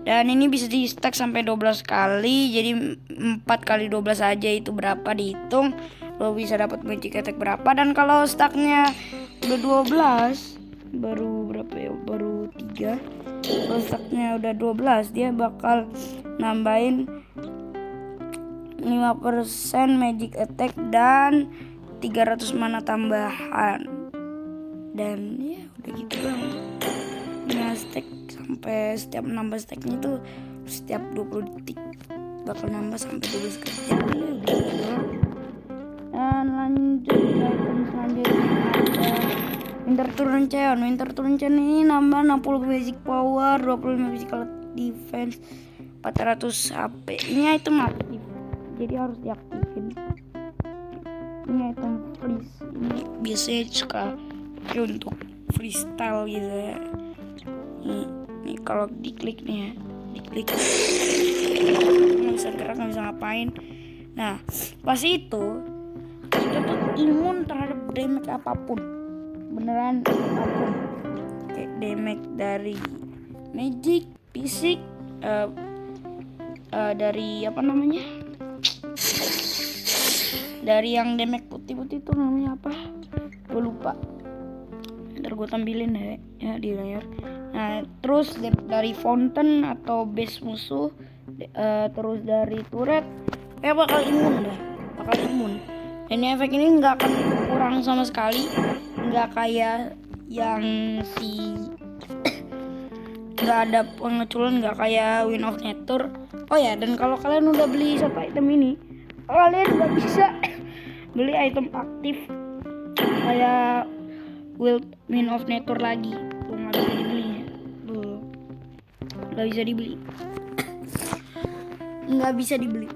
Speaker 1: Dan ini bisa di stack sampai 12 kali. Jadi 4 kali 12 aja itu berapa dihitung, lo bisa dapat magic attack berapa. Dan kalau stacknya udah 12 baru berapa ya, baru 3. Kalau stacknya udah 12 dia bakal nambahin 5% magic attack dan 300 mana tambahan. Dan ya udah gitu doang. Nah, stack sampai setiap nambah stacknya itu setiap 20 detik bakal nambah sampai 12 kali. Dan lanjut ke item selanjutnya, ada Winter Turn ini nambah 60 magic power, 25 physical defense, 400 HP. Ini item aktif, jadi harus diaktifin. Ini item freeze, ini biasanya suka pakai untuk freestyle gitu ya. Nih kalau diklik nih ya, nggak bisa gerak, nggak bisa ngapain. Nah pas itu kita tuh imun terhadap damage apapun, beneran apapun, kayak damage dari magic, fisik, dari apa namanya, dari yang damage putih itu namanya apa, gue lupa. Ntar gue tampilin ya di layar. Nah terus dari fountain atau base musuh, terus dari turret, bakal imun. Dan efek ini nggak akan kurang sama sekali, nggak kayak yang nggak ada pengecualian, nggak kayak Wind of Nature. Oh ya, dan kalau kalian udah beli satu item ini, kalian nggak bisa beli item aktif kayak Wind of Nature lagi. Tuh nggak bisa dibelinya. Tuh nggak bisa dibeli. Nggak bisa diklik.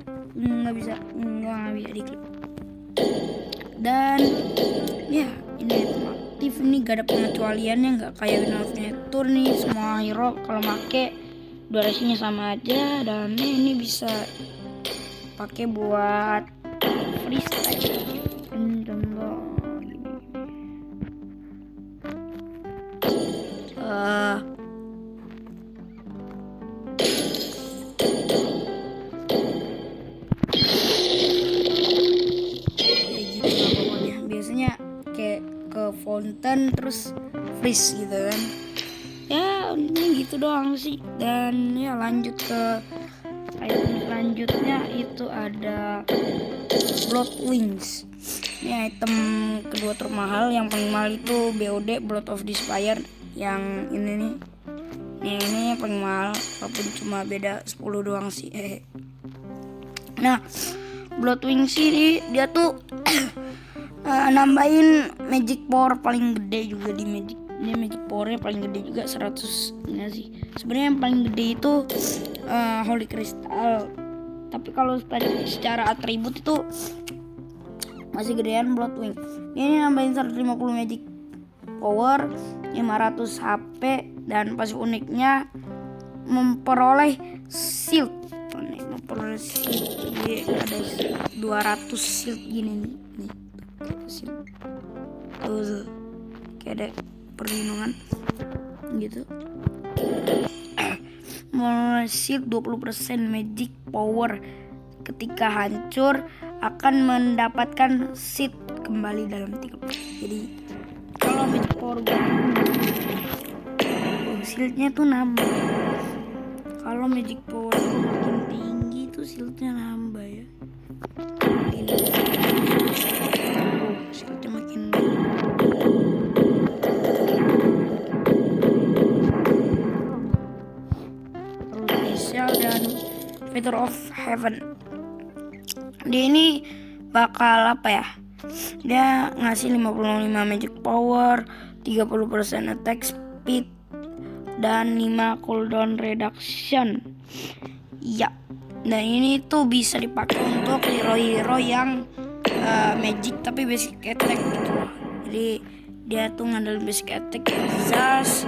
Speaker 1: Dan ya ini aktif, ini gak ada pengecualiannya, nggak kayak Windows Tour nih, semua hero kalau make durasinya sama aja. Dan ini bisa pakai buat freestyle. Biasanya kayak ke fountain terus freeze gitu kan. Ya ini gitu doang sih. Dan ya lanjut ke item selanjutnya, itu ada Blood Wings. Ini item kedua termahal. Yang paling mahal itu BOD Blood of Despair. Yang ini nih, ini paling mahal, walaupun cuma beda 10 doang sih. Nah, Blood Wings ini dia tuh nambahin magic power paling gede juga di magic. Ini magic powernya paling gede juga 100. Ini sih sebenarnya yang paling gede itu Holy Crystal, tapi kalau secara atribut itu masih gedean Bloodwing. Ini nambahin 150 magic power, 500 HP, dan pasif uniknya memperoleh shield. Memperoleh shield. Jadi ada 200 shield gini nih. Shield. Tuh, kayak ada perlindungan gitu. Shield 20% magic power, ketika hancur akan mendapatkan shield kembali dalam 3 menit. Jadi kalau magic power shieldnya tuh nambah. Kalau magic power makin tinggi tuh shieldnya nambah ya. Shieldnya makin dan Feather of Heaven. Dia ini bakal apa ya? Dia ngasih 55 magic power, 30% attack speed, dan 5 cooldown reduction. Ya. Dan ini tuh bisa dipakai untuk hero-hero yang magic tapi basic attack gitu. Jadi dia tuh ngandelin basic attack Zas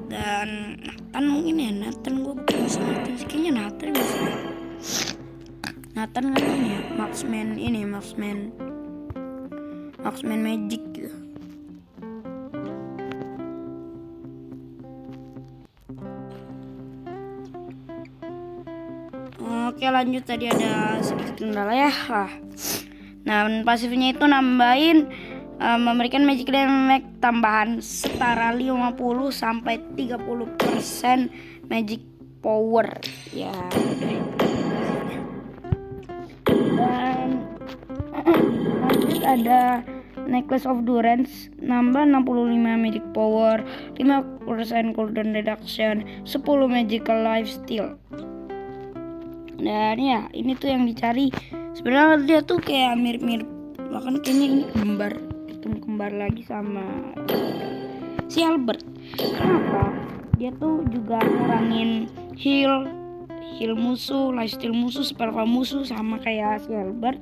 Speaker 1: dan Nathan. Mungkin ya Nathan, gue bukan bisa Nathan sih, kayaknya Nathan bisa. Nathan kan ini ya marksman magic gitu. Oke lanjut, tadi ada sedikit kendala ya. Nah pasifnya itu nambahin memberikan magic damage tambahan setara 50 sampai 30% magic power. Ya udah. Dan lanjut ada Necklace of Durance, nambah 65 magic power, 5% cooldown reduction, 10 magical lifesteal. Dan ya ini tuh yang dicari. Sebenarnya dia tuh kayak mirip-mirip, bahkan kayaknya ini kembar lagi sama si Albert. Kenapa? Dia tuh juga ngurangin heal musuh, lifesteal musuh, spell musuh sama kayak si Albert,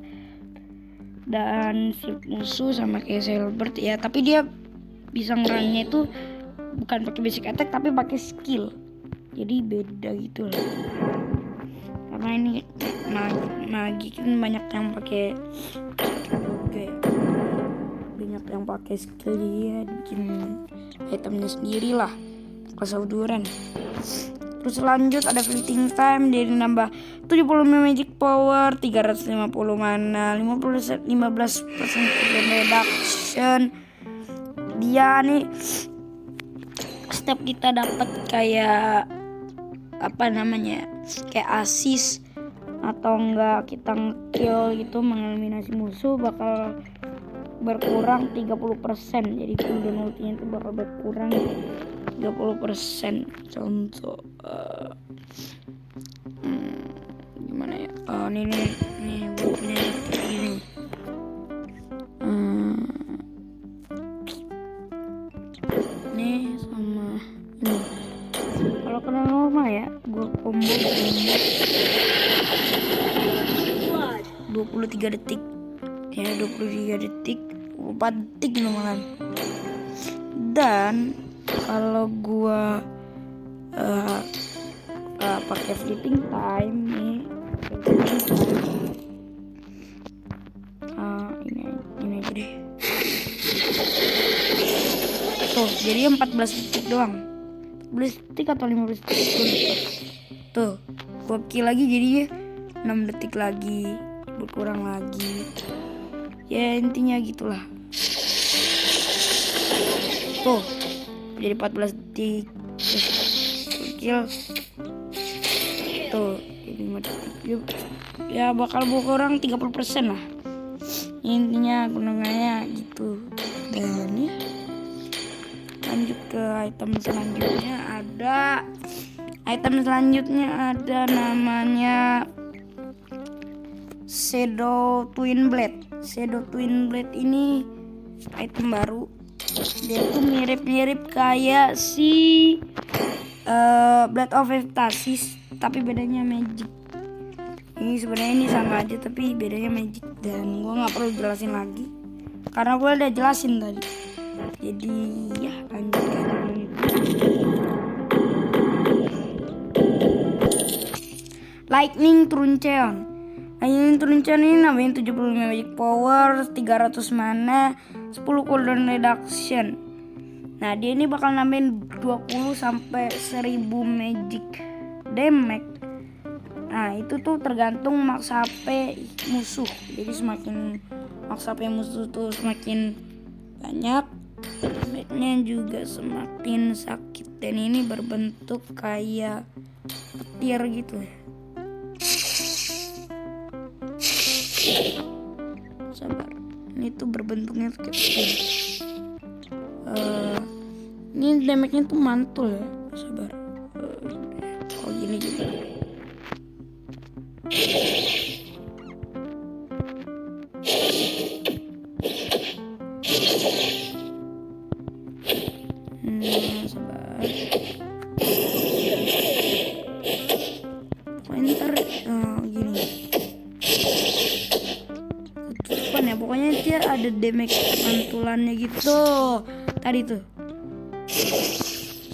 Speaker 1: dan shield musuh sama kayak si Albert ya. Tapi dia bisa nguranginnya itu bukan pakai basic attack tapi pakai skill. Jadi beda gitu lah. Karena ini magi kan banyak yang pakai skill, jadi ya bikin itemnya sendiri lah, Clash of Duran. Terus lanjut ada Fleeting Time, dia nambah 75 magic power, 350 mana, 15% reduction. Dia nih setiap kita dapat kayak apa namanya, kayak assist atau enggak kita nge-kill gitu, mengeliminasi musuh, bakal berkurang 30%. Jadi cooldown ultinya itu bakal berkurang 30%. Contoh gimana ya, ini buatnya ini ini sama ini. Kalau kena normal ya, gue 23 detik ya, 23 detik 4 detik lumayan. Dan kalau gua pakai flipping time nih, ini aja deh tuh, jadi 14 detik doang, 14 detik atau 15 detik tuh. Gua kill lagi jadinya 6 detik lagi, berkurang lagi ya, intinya gitulah tuh, jadi 14 detik kill tuh, jadi 5 detik ya, bakal berkurang 30% lah intinya gunanya gitu. Dan ya, lanjut ke item selanjutnya. Item selanjutnya ada namanya Shadow Twin Blade. Shadow Twin Blade ini item baru. Dia tuh mirip-mirip kayak si Blade of Ecstasis, tapi bedanya magic. Ini sebenarnya ini sama aja tapi bedanya magic, dan gua nggak perlu jelasin lagi karena gua udah jelasin tadi. Jadi ya, lanjut ke Lightning Truncheon. Lightning Truncheon ini nambahin 75 magic power, 300 mana, 10 cooldown reduction. Nah, dia ini bakal nambahin 20 sampai 1000 magic damage. Nah, itu tuh tergantung max HP musuh. Jadi semakin max HP musuh tuh semakin banyak, damage-nya juga semakin sakit. Dan ini berbentuk kayak petir gitu ya. Sabar, ini tuh berbentuknya kayak petir. Ini damage-nya tuh mantul ya. Sabar. Oh, gini juga. Sabar. Ntar gini. Tutupan ya. Pokoknya dia ada damage mantulannya gitu. Tadi tuh.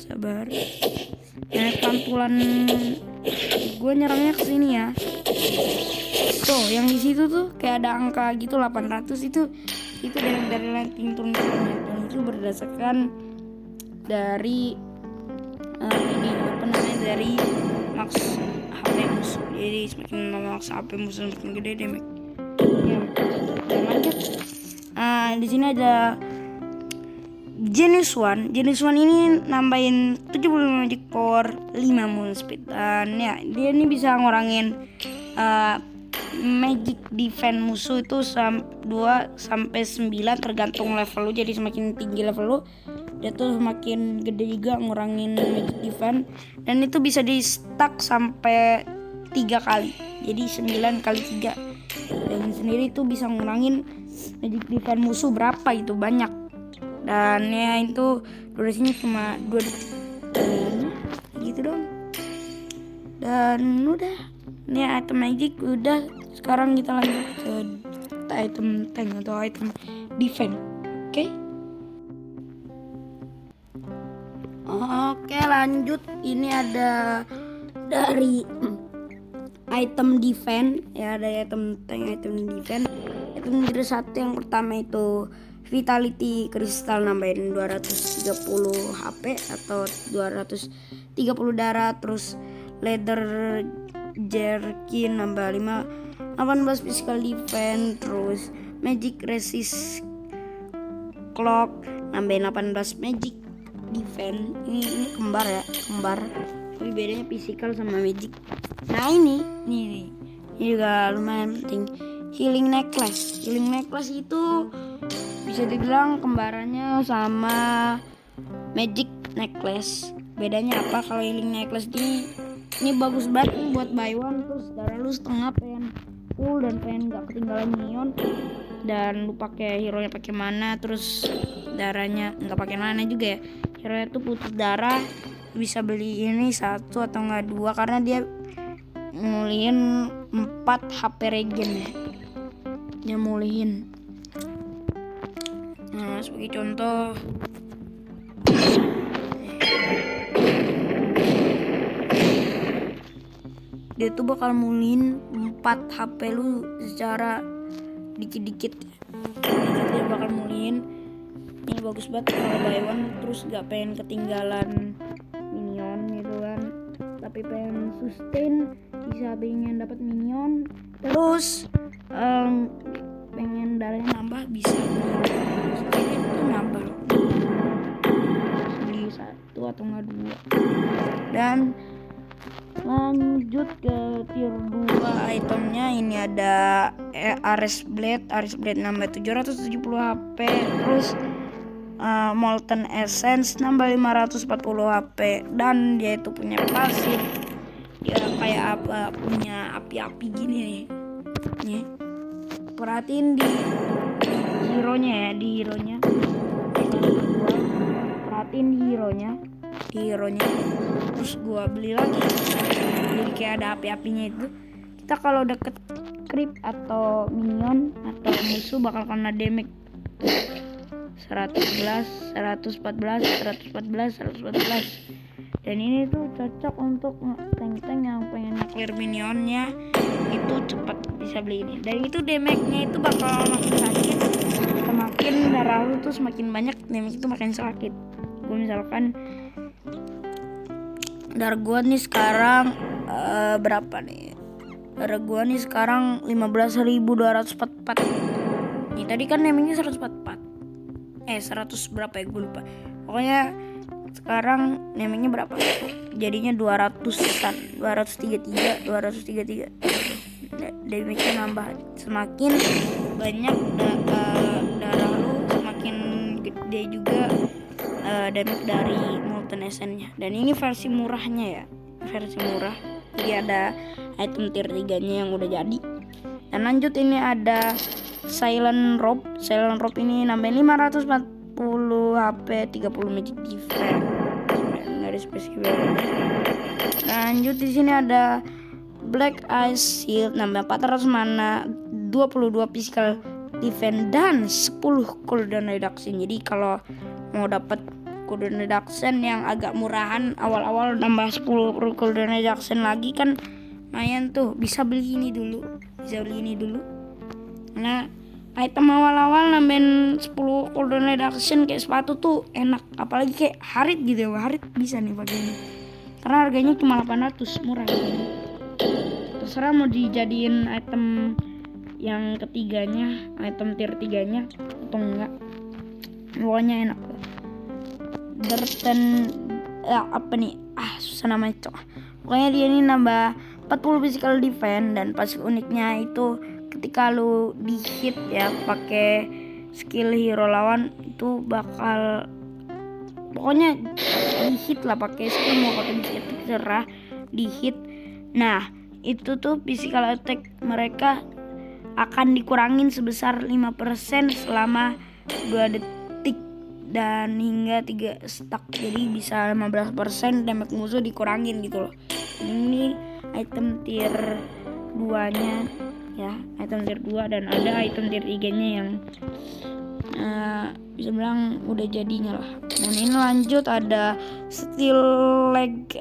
Speaker 1: Sabar. Damage pantulan gue nyerangnya ke sini ya. Tuh, yang di situ tuh kayak ada angka gitu 800 itu dari Lightning Truncheon, dan itu berdasarkan dari ini apa namanya, dari max HP musuh. Jadi semakin max HP musuh semakin gede damage. Ya, dan lanjut. Di sini ada Genius One. Genius One ini nambahin 75 magic power, 5 moon speed, dan ya dia ini bisa ngurangin magic defense musuh itu 2 sampai 9 tergantung level lu. Jadi semakin tinggi level lu, dia tuh semakin gede juga ngurangin magic defense, dan itu bisa di stack sampai 3 kali. Jadi 9 kali 3. Dan sendiri itu bisa ngurangin magic defense musuh berapa itu banyak. Dan ya itu durasinya cuma 2 detik gitu dong. Dan udah, ini item magic udah. Sekarang kita lanjut ke item tank atau item defense. Oke, lanjut. Ini ada dari item defense ya, dari item tank, item defense. Item dari satu yang pertama itu Vitality Crystal, nambahin 230 HP atau 230 darah. Terus Leather Jerkin nambah 18 physical defense. Terus Magic Resist Cloak nambahin 18 magic defense. Ini kembar ya, kembar. Tapi bedanya physical sama magic. Nah, ini juga lumayan penting. Healing Necklace. Healing Necklace itu bisa dibilang kembarannya sama Magic Necklace. Bedanya apa? Kalau Healing Necklace ini bagus banget buat buy one, terus darah lu setengah pengen full dan pengen gak ketinggalan minion, dan lu pakai hero nya pakai mana, terus darahnya nggak pakai mana juga ya. Hero nya tuh putus darah, bisa beli ini 1 atau enggak 2 karena dia nguliin 4 HP regen ya. nyamulihin. Nah, sebagai contoh, dia tuh bakal mulihin 4 HP lu secara dikit-dikit. Dia bakal mulihin. Ini bagus banget kalau buy one terus gak pengen ketinggalan minion gitu kan, tapi pengen sustain, bisa pengen dapat minion terus pengen darahnya nambah, bisa itu nambah loh, beli 1 atau enggak 2. Dan lanjut ke tier 2 itemnya. Ini ada Ares Blade nambah 770 HP, terus Molten Essence nambah 540 HP, dan dia itu punya pasif. Dia kayak apa, punya api-api gini nih. Perhatiin di hero-nya ya, di hero-nya. Perhatiin di hero-nya. Terus gua beli lagi. Jadi kayak ada api-apinya itu. Kita kalau deket creep atau minion atau musuh bakal kena damage 111, 114. Dan ini tuh cocok untuk tank-tank yang pengen clear minionnya itu cepat, bisa beli ini. Dan itu damage-nya itu bakal makin sakit, semakin darah lu tuh semakin banyak, damage itu makin sakit. Gue misalkan darah gua nih sekarang berapa nih? Darah gua nih sekarang 15.244. Nih tadi kan damage-nya 144. 100 berapa ya, gue lupa. Pokoknya sekarang damage-nya berapa? Jadinya 200-an, 233. Damage-nya nambah. Semakin banyak darah lu, semakin gede juga damage dari Molten Essence-nya. Dan ini versi murahnya ya, versi murah. Jadi ada item tier 3-nya yang udah jadi. Dan lanjut ini ada Silent Robe ini nambahin 540 HP, 30 magic defense. Enggak ada spesifikasi. Lanjut di sini ada Black Ice Shield nambah 400 mana, 22 physical defense dan 10 cooldown reduction. Jadi kalau mau dapat cooldown reduction yang agak murahan awal-awal nambah 10 cooldown reduction lagi kan lumayan tuh, bisa beli ini dulu. Nah, item awal-awal nambahin 10 cooldown reduction kayak sepatu tuh enak, apalagi kayak Harit gitu ya. Harit bisa nih pakai ini karena harganya cuma 800, murah gitu. Terserah mau dijadiin item yang ketiganya, item tier 3-nya atau enggak, pokoknya enak. Derten apa nih? Susah namanya, cok. Pokoknya dia ini nambah 40 physical defense, dan pasif uniknya itu ketika lu di hit ya pakai skill hero lawan itu bakal, pokoknya di hit lah pakai skill, mau pakai skill terserah, di hit. Nah, itu tuh physical attack mereka akan dikurangin sebesar 5% selama 2 detik dan hingga 3 stack. Jadi bisa 15% damage musuh dikurangin gitu loh. Ini item tier 2-nya ya, item tier 2, dan ada item tier 3-nya yang bisa bilang udah jadinya lah. Dan ini lanjut ada steel leg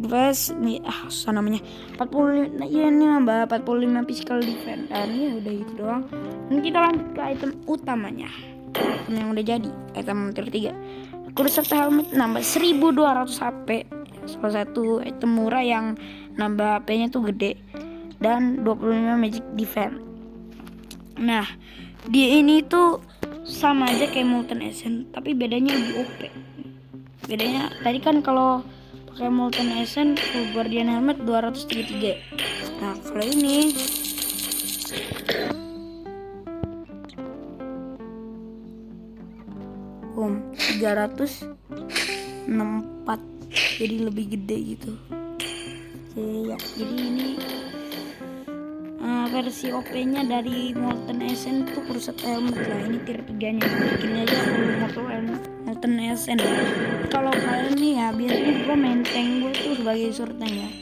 Speaker 1: vest nih, susah namanya, 45 ya, ini nambah 45 physical defense. Dan ya udah itu doang. Dan kita lanjut ke item utamanya, item yang udah jadi, item tier 3. Crusader helmet nambah 1200 HP, salah satu item murah yang nambah HP-nya tuh gede, dan 25 magic defense. Nah, dia ini tuh sama aja kayak Molten Essence, tapi bedanya lebih OP. Bedanya tadi kan kalau pakai Molten Essence full Guardian Helmet 233. Nah, kalau ini boom 364, jadi lebih gede gitu. Oke ya, jadi ini versi OP-nya dari Molten Essence tuh Crusader helmet lah. Ini tier 3-nya, bikinnya aja Molten Essence. Kalau kalian nih ya, biasanya gue main tank, gue tuh sebagai surtank ya,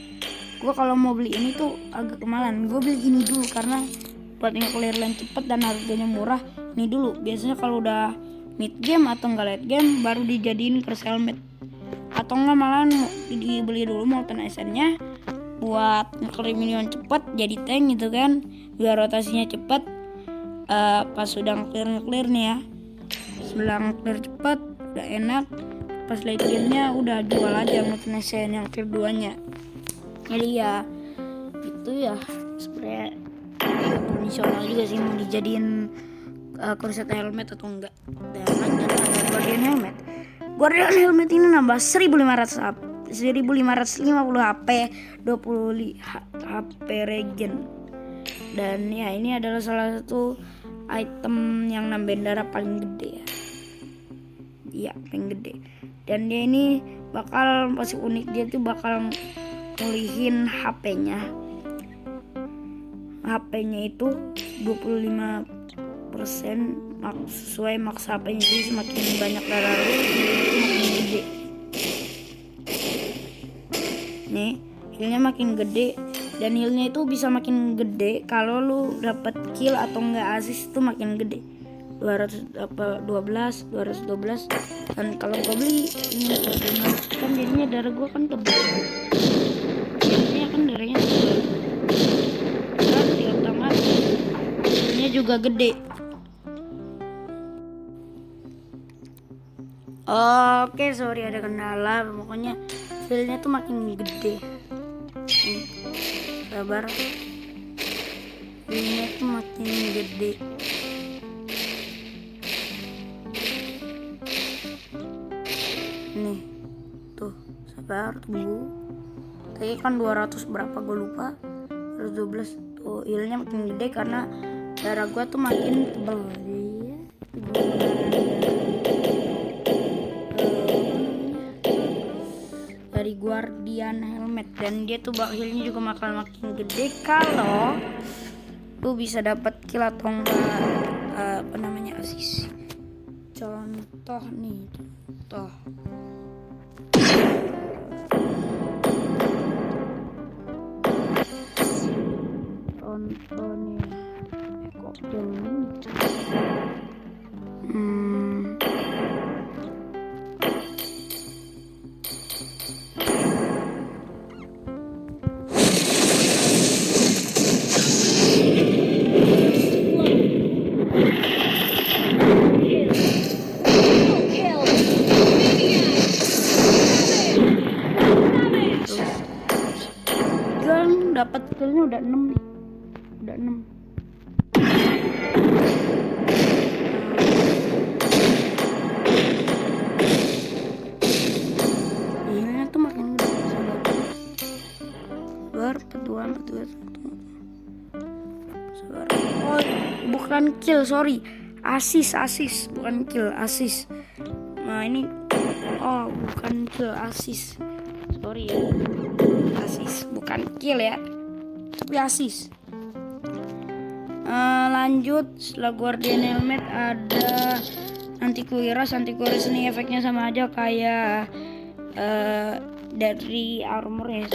Speaker 1: gue kalau mau beli ini tuh agak kemalan. Gue beli ini dulu karena buat nge-clear lane cepet dan harganya murah. Ini dulu, biasanya kalau udah mid game atau enggak late game baru dijadiin curse helmet, atau enggak malah dibeli dulu Molten Ascent nya buat nge-clear minion cepet jadi tank gitu kan, biar rotasinya cepet. Pas sudah nge-clear nih ya, sebelah nge-clear cepet udah enak, pas late game nya udah jual aja Molten Ascent yang clear 2 nya. Jadi ya itu ya sebenarnya kondisional juga sih mau dijadiin corset helmet atau enggak. Dan lanjut ada Guardian Helmet. Guardian Helmet ini nambah 1550 HP, 20 HP regen. Dan ya ini adalah salah satu item yang nambahin darah paling gede ya. Iya, paling gede. Dan dia ini bakal pasif unik dia tuh bakal ngulihin HP-nya. HP-nya itu 25% sesuai max HP-nya, jadi semakin banyak darah lu semakin gede. Nih, healnya makin gede dan healnya itu bisa makin gede kalau lu dapat kill atau enggak assist itu makin gede. 212 dan kalau gua beli ini kan jadinya darah gua kan tebal. Jadinya kan darahnya tebal. Juga gede. Oke, sorry ada kendala. Pokoknya feelnya tuh makin gede. Sabar. Feelnya tuh makin gede. Nih, tuh sabar tunggu. Tadi kan 200 berapa gue lupa. 212 tuh healnya makin gede karena darah gua tuh makin tebal. Dari Guardian Helmet, dan dia tuh healnya juga bakal makin gede kalau lu bisa dapat kill atau enggak assist. Contoh nih, contohnya kok jangan dapat killnya udah 6 nih, udah 6. Ini tuh makin gede. Sabar, kedua, sabar. Oh, bukan kill, sorry. Assist, bukan kill, assist. Nah ini, oh bukan kill, assist. Sorry ya, assist, bukan kill ya, tapi assist. Lanjut, setelah Guardian Helmet ada Antivirus ini efeknya sama aja kayak dari armor ya,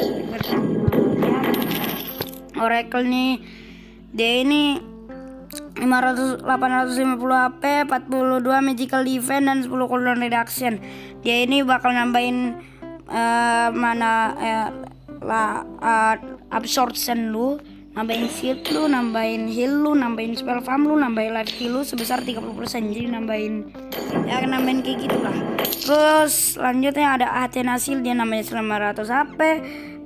Speaker 1: Oracle nih. Dia ini 850 HP, 42 magical defense dan 10 cooldown reduction. Dia ini bakal nambahin absorption lu, nambahin shield lu, nambahin heal lu, nambahin spell farm lu, nambahin life kill lu sebesar 30%. Jadi nambahin kayak gitulah. Terus selanjutnya ada Athena Shield, dia namanya 900 HP,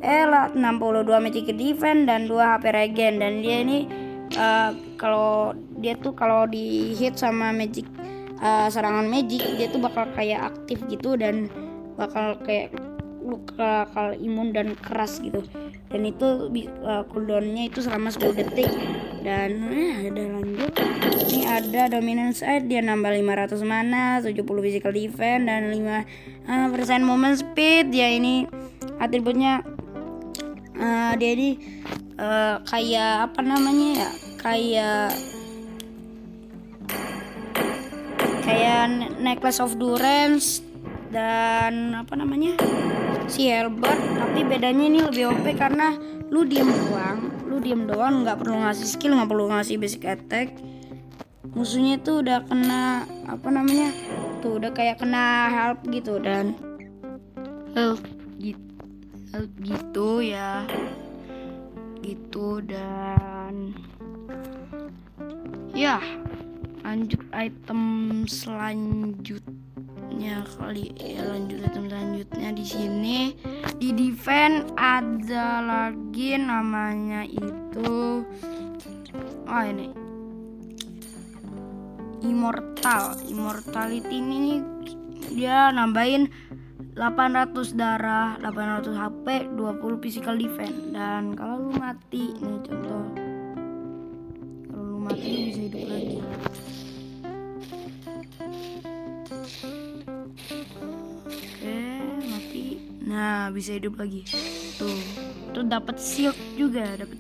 Speaker 1: 62 magic defense dan 2 HP regen. Dan dia ini kalau di hit sama magic serangan magic, dia tuh bakal kayak aktif gitu dan bakal kayak bakal imun dan keras gitu. Dan itu cooldownnya itu selama 10 detik. Dan ada lanjut, ini ada Dominance Side, dia nambah 500 mana, 70 physical defense dan 5% movement speed. Dia ini atributnya dia ini kayak apa namanya ya, kayak Necklace of Durance dan apa namanya si Halberd, tapi bedanya ini lebih OP karena lu diem lu diem doang, nggak perlu ngasih skill, nggak perlu ngasih basic attack. Musuhnya tuh udah kena apa namanya, tuh udah kayak kena health gitu, dan health gitu ya gitu. Dan ya lanjut item selanjutnya kali ya. Lanjut item selanjutnya di sini di defense ada lagi namanya itu ini immortality. Ini dia nambahin 800 darah, 800 HP, 20 physical defense. Dan kalau lu mati, nih contoh, kalau lu mati lu bisa hidup lagi. Oke, mati. Nah, bisa hidup lagi. Tuh dapat shield juga, dapat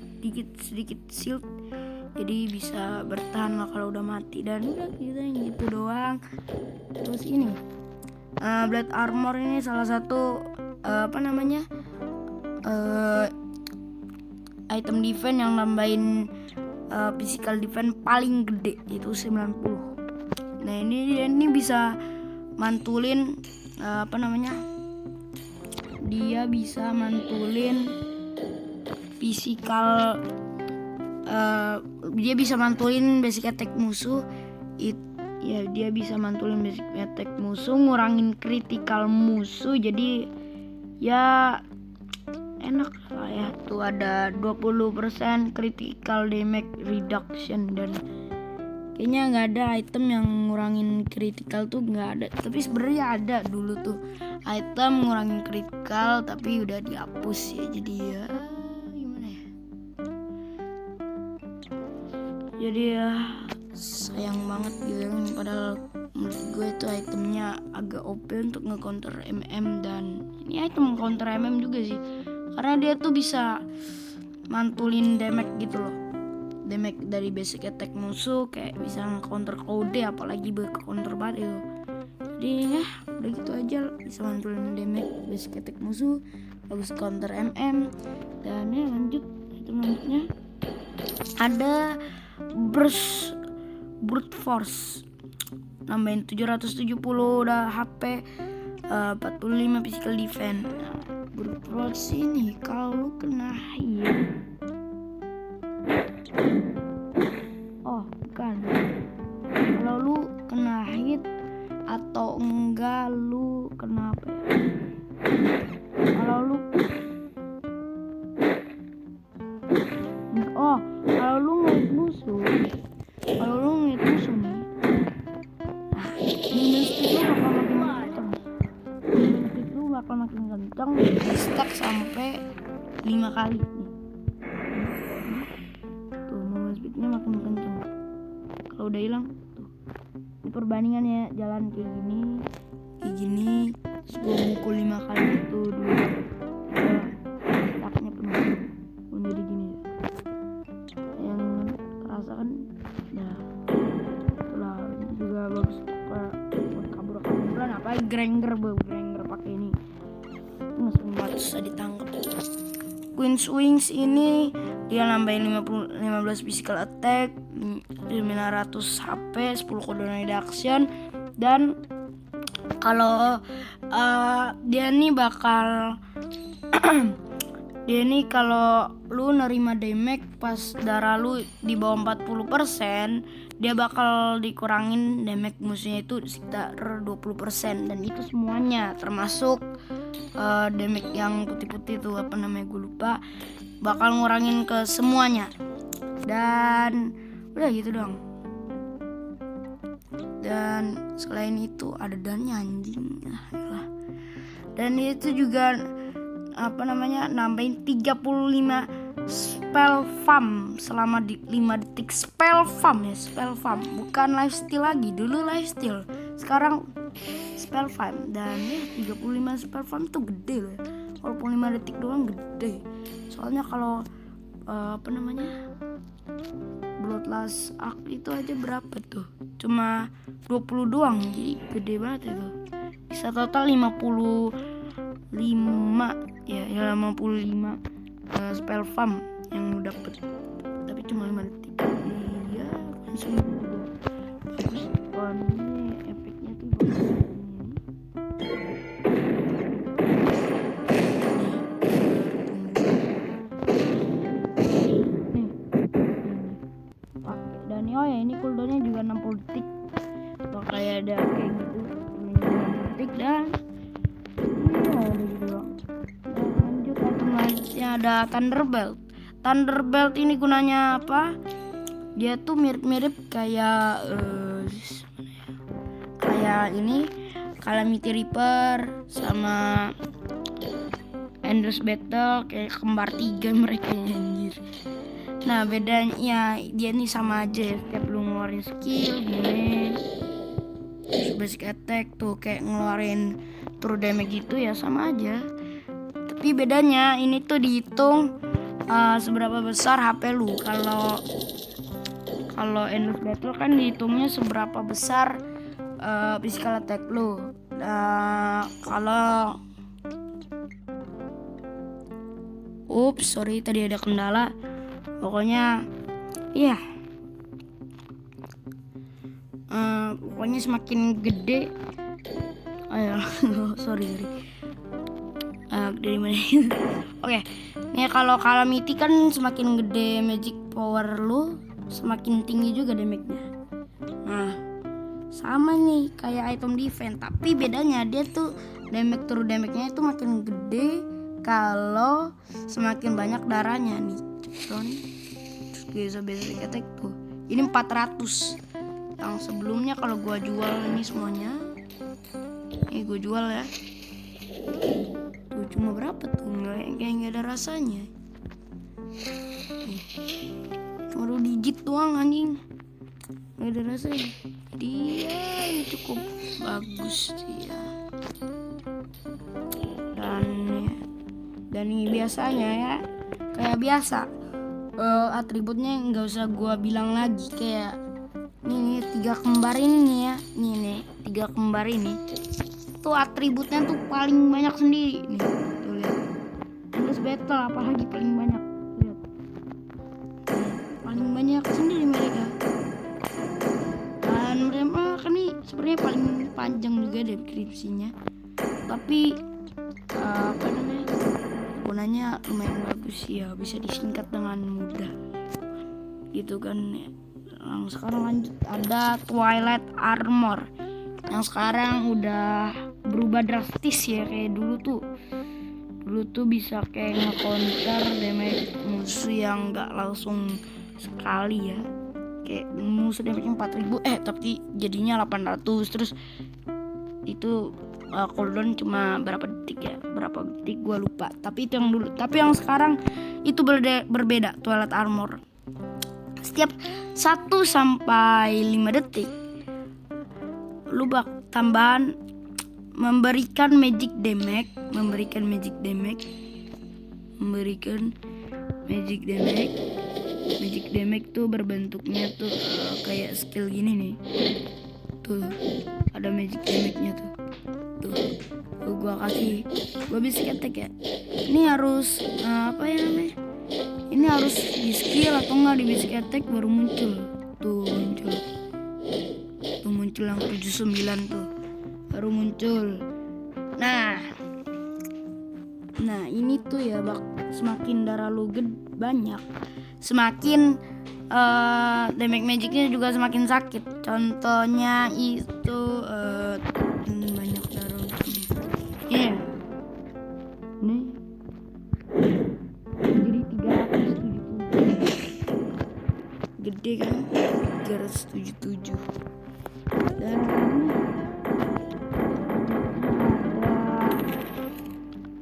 Speaker 1: sedikit shield. Jadi bisa bertahan lah kalau udah mati. Dan udah gitu doang. Terus ini Blade Armor ini salah satu item defense yang nambahin physical defense paling gede, itu 90. Nah ini bisa mantulin dia bisa mantulin physical, dia bisa mantulin basic attack musuh. Dia bisa mantulin basic attack musuh, ngurangin critical musuh. Jadi ya enak lah ya. Tuh ada 20% critical damage reduction. Dan kayaknya nggak ada item yang ngurangin critical tuh, nggak ada. Tapi sebenarnya ada dulu tuh item ngurangin critical, tapi udah dihapus ya. Jadi ya gimana ya, jadi ya sayang banget gitu. Padahal menurut gue itu itemnya agak OP untuk nge-counter MM. Dan ini item counter MM juga sih, karena dia tuh bisa mantulin damage gitu loh, damage dari basic attack musuh, kayak bisa nge-counter kode, apalagi counter banget itu. Jadi ya udah gitu aja, bisa mantulin damage basic attack musuh, bagus counter MM. Dan ya lanjut item selanjutnya ada Brute Force, nambahin 770 udah HP, 45 physical defense. Brute Force ini kalau kena hit, kalau lu kena hit atau enggak lu kena apa ya, kalau lu ngehit musuh, nih, itu bakal makin kencang, stack sampai 5 kali nih. Tuh movement speednya makin kencang. Kalau udah hilang tuh, ini perbandingannya jalan kayak gini, terus gue mukul 5 kali itu dulu, stacknya penuh menjadi gini. Yang kerasa kan ya itulah, juga bagus buat kabur-kaburan, apa Granger pakai ini langsung bisa ditangkap. Queen's Wings ini dia nambahin 15 physical attack, 900 HP, 10 cooldown reduction. Dan kalau dia nih kalau lu nerima damage pas darah lu di bawah 40%, dia bakal dikurangin damage musuhnya itu sekitar 20%. Dan itu semuanya termasuk damage yang putih-putih itu, apa namanya gue lupa, bakal ngurangin ke semuanya. Dan udah gitu dong. Dan selain itu ada dannya, anjing. Dan itu juga nambahin 35 spell farm selama 5 detik. Spell farm, bukan lifesteal lagi. Dulu lifesteal, sekarang spell farm. Dan 35 spell farm tuh gede loh. Walaupun 5 detik doang gede. Soalnya kalau Bloodlust Arc itu aja berapa tuh? Cuma 20 doang, jadi gede banget itu. Bisa total 55 spell farm yang lu dapet, tapi cuma 5 detik. Iya langsung juga bagus. Wah ini efeknya tuh bagus. Nih pakai, dan oh ya ini cooldownnya juga 60 detik. Kalau kayak ada kayak gitu 60 detik. Dan iya udah gitu doang. Dan lanjut item lainnya ada Thunderbelt ini gunanya apa? Dia tuh mirip-mirip kayak kayak ini Calamity Reaper sama Endless Battle, kayak kembar 3 mereka anjir. Nah bedanya dia nih sama aja ya, setiap lu ngeluarin skill gini basic attack tuh kayak ngeluarin true damage gitu ya, sama aja. Tapi bedanya ini tuh dihitung seberapa besar HP lu. Kalau Endless Battle kan dihitungnya seberapa besar physical attack lu. Kalau sorry tadi ada kendala. Pokoknya iya. Pokoknya semakin gede. Ayo, sorry. Dari mana? Oke. Nih kalau Calamity kan semakin gede magic power lu, semakin tinggi juga damage-nya. Nah, sama nih kayak item defense, tapi bedanya dia tuh true damage-nya itu makin gede kalau semakin banyak darahnya nih. Cepet bisa basic attack tuh. Ini 400. Yang sebelumnya kalau gua jual ini semuanya, ini gua jual ya. Tuh cuma berapa tuh? Nggak ada rasanya. Cuma 2 digit doang anjing. Nggak ada rasanya. Dia ini cukup bagus sih ya. Dan ini biasanya ya kayak biasa atributnya nggak usah gua bilang lagi. Kayak nih 3 kembar ini nih ya, nih 3 kembar ini tuh atributnya tuh paling banyak sendiri nih. Tuh lihat, Endless Battle apalagi paling banyak, lihat paling banyak sendiri mereka. Dan mereka kan nih sebenarnya paling panjang juga deskripsinya, tapi apa namanya, gunanya lumayan bagus ya, bisa disingkat dengan mudah gitu kan ya. Sekarang lanjut ada Twilight Armor yang sekarang udah berubah drastis ya. Kayak dulu tuh bisa kayak nge-counter damage musuh yang nggak langsung sekali ya, kayak musuh damage 4000 tapi jadinya 800. Terus itu cooldown cuma berapa detik gua lupa, tapi itu yang dulu. Tapi yang sekarang itu berbeda. Twilight Armor setiap 1 sampai 5 detik lu tambahan memberikan magic damage. Magic damage tuh berbentuknya tuh kayak skill gini nih. Tuh ada magic damage-nya tuh. Gua bisa ketek ya. Ini harus apa ya namanya? Ini harus di skill atau enggak di basic attack baru muncul. Tuh muncul yang 79 tuh baru muncul. Nah ini tuh ya semakin darah lu banyak, semakin damage magicnya juga semakin sakit. Contohnya itu banyak darah lu. Nih jadi 377 gede kan, 377. Dan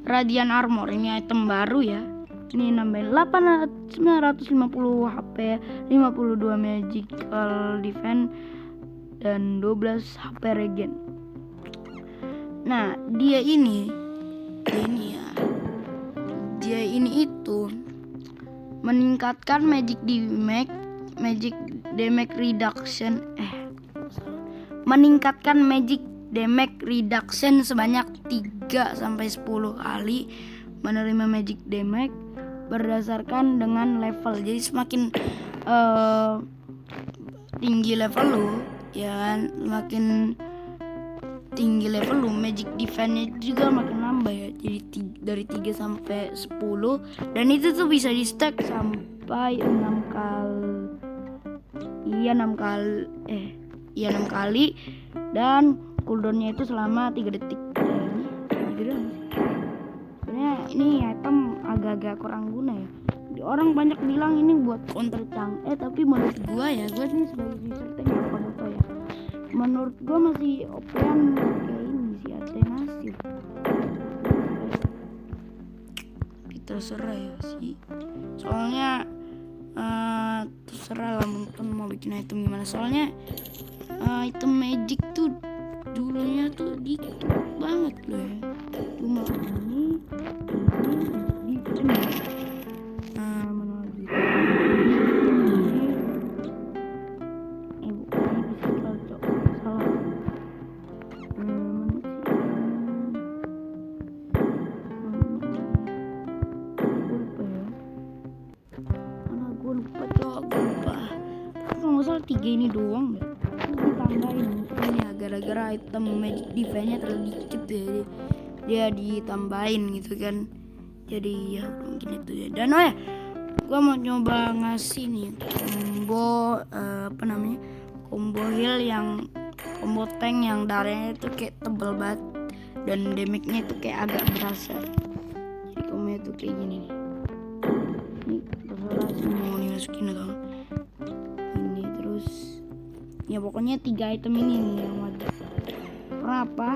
Speaker 1: Radiant Armor, ini item baru ya. Ini nambahin 950 HP, 52 magical defense dan 12 HP regen. Nah, dia ini itu meningkatkan magic damage reduction meningkatkan magic damage reduction sebanyak 3 sampai 10 kali menerima magic damage berdasarkan dengan level. Jadi semakin tinggi level lu ya, makin tinggi level lu, magic defense-nya juga makin nambah ya. Jadi dari 3 sampai 10, dan itu tuh bisa di stack sampai 6 kali dan cooldownnya itu selama 3 detik. Sebenarnya ini item agak-agak kurang guna ya. Orang banyak bilang ini buat counter tapi menurut gua ya, gua sih sebagai user nggak apa-apa ya. Menurut gua masih operan kayak ini sih, Atenasif. Terserah ya sih. Soalnya terserah lah mungkin mau bikin item gimana. Soalnya item magic tuh dulunya tuh dikit banget loh ya. Cuma ini mana lagi? Bukan bisa cocok salah. Gue lupa. Kalau nggak salah 3 ini doang deh. Terus ditambahin mungkin ya gara-gara item magic defense-nya terlalu dikit ya, dia ditambahin gitu kan. Jadi ya mungkin itu ya. Dan gue mau nyoba ngasih nih combo combo heal yang combo tank yang darahnya itu kayak tebel banget dan damage-nya itu kayak agak berasa. Jadi combo itu kayak gini nih. Ini terserah sih mau dimasukin atau ini. Terus ya pokoknya 3 item ini nih yang wajib. Kenapa?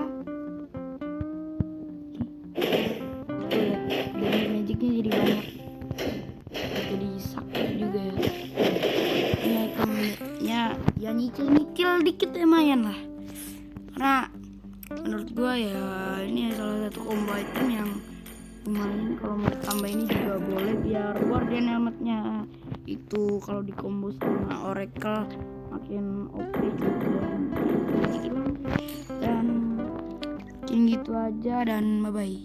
Speaker 1: Dari magicnya jadi banyak, jadi sakit juga ya. Ini itemnya ya nyicil dikit lumayan lah. Karena menurut gua ya ini salah satu combo item yang lumayan. Kalau mau tambah ini juga boleh biar guardian helmetnya itu kalau di combo sama oracle makin OP juga. Dan mungkin gitu aja dan bye.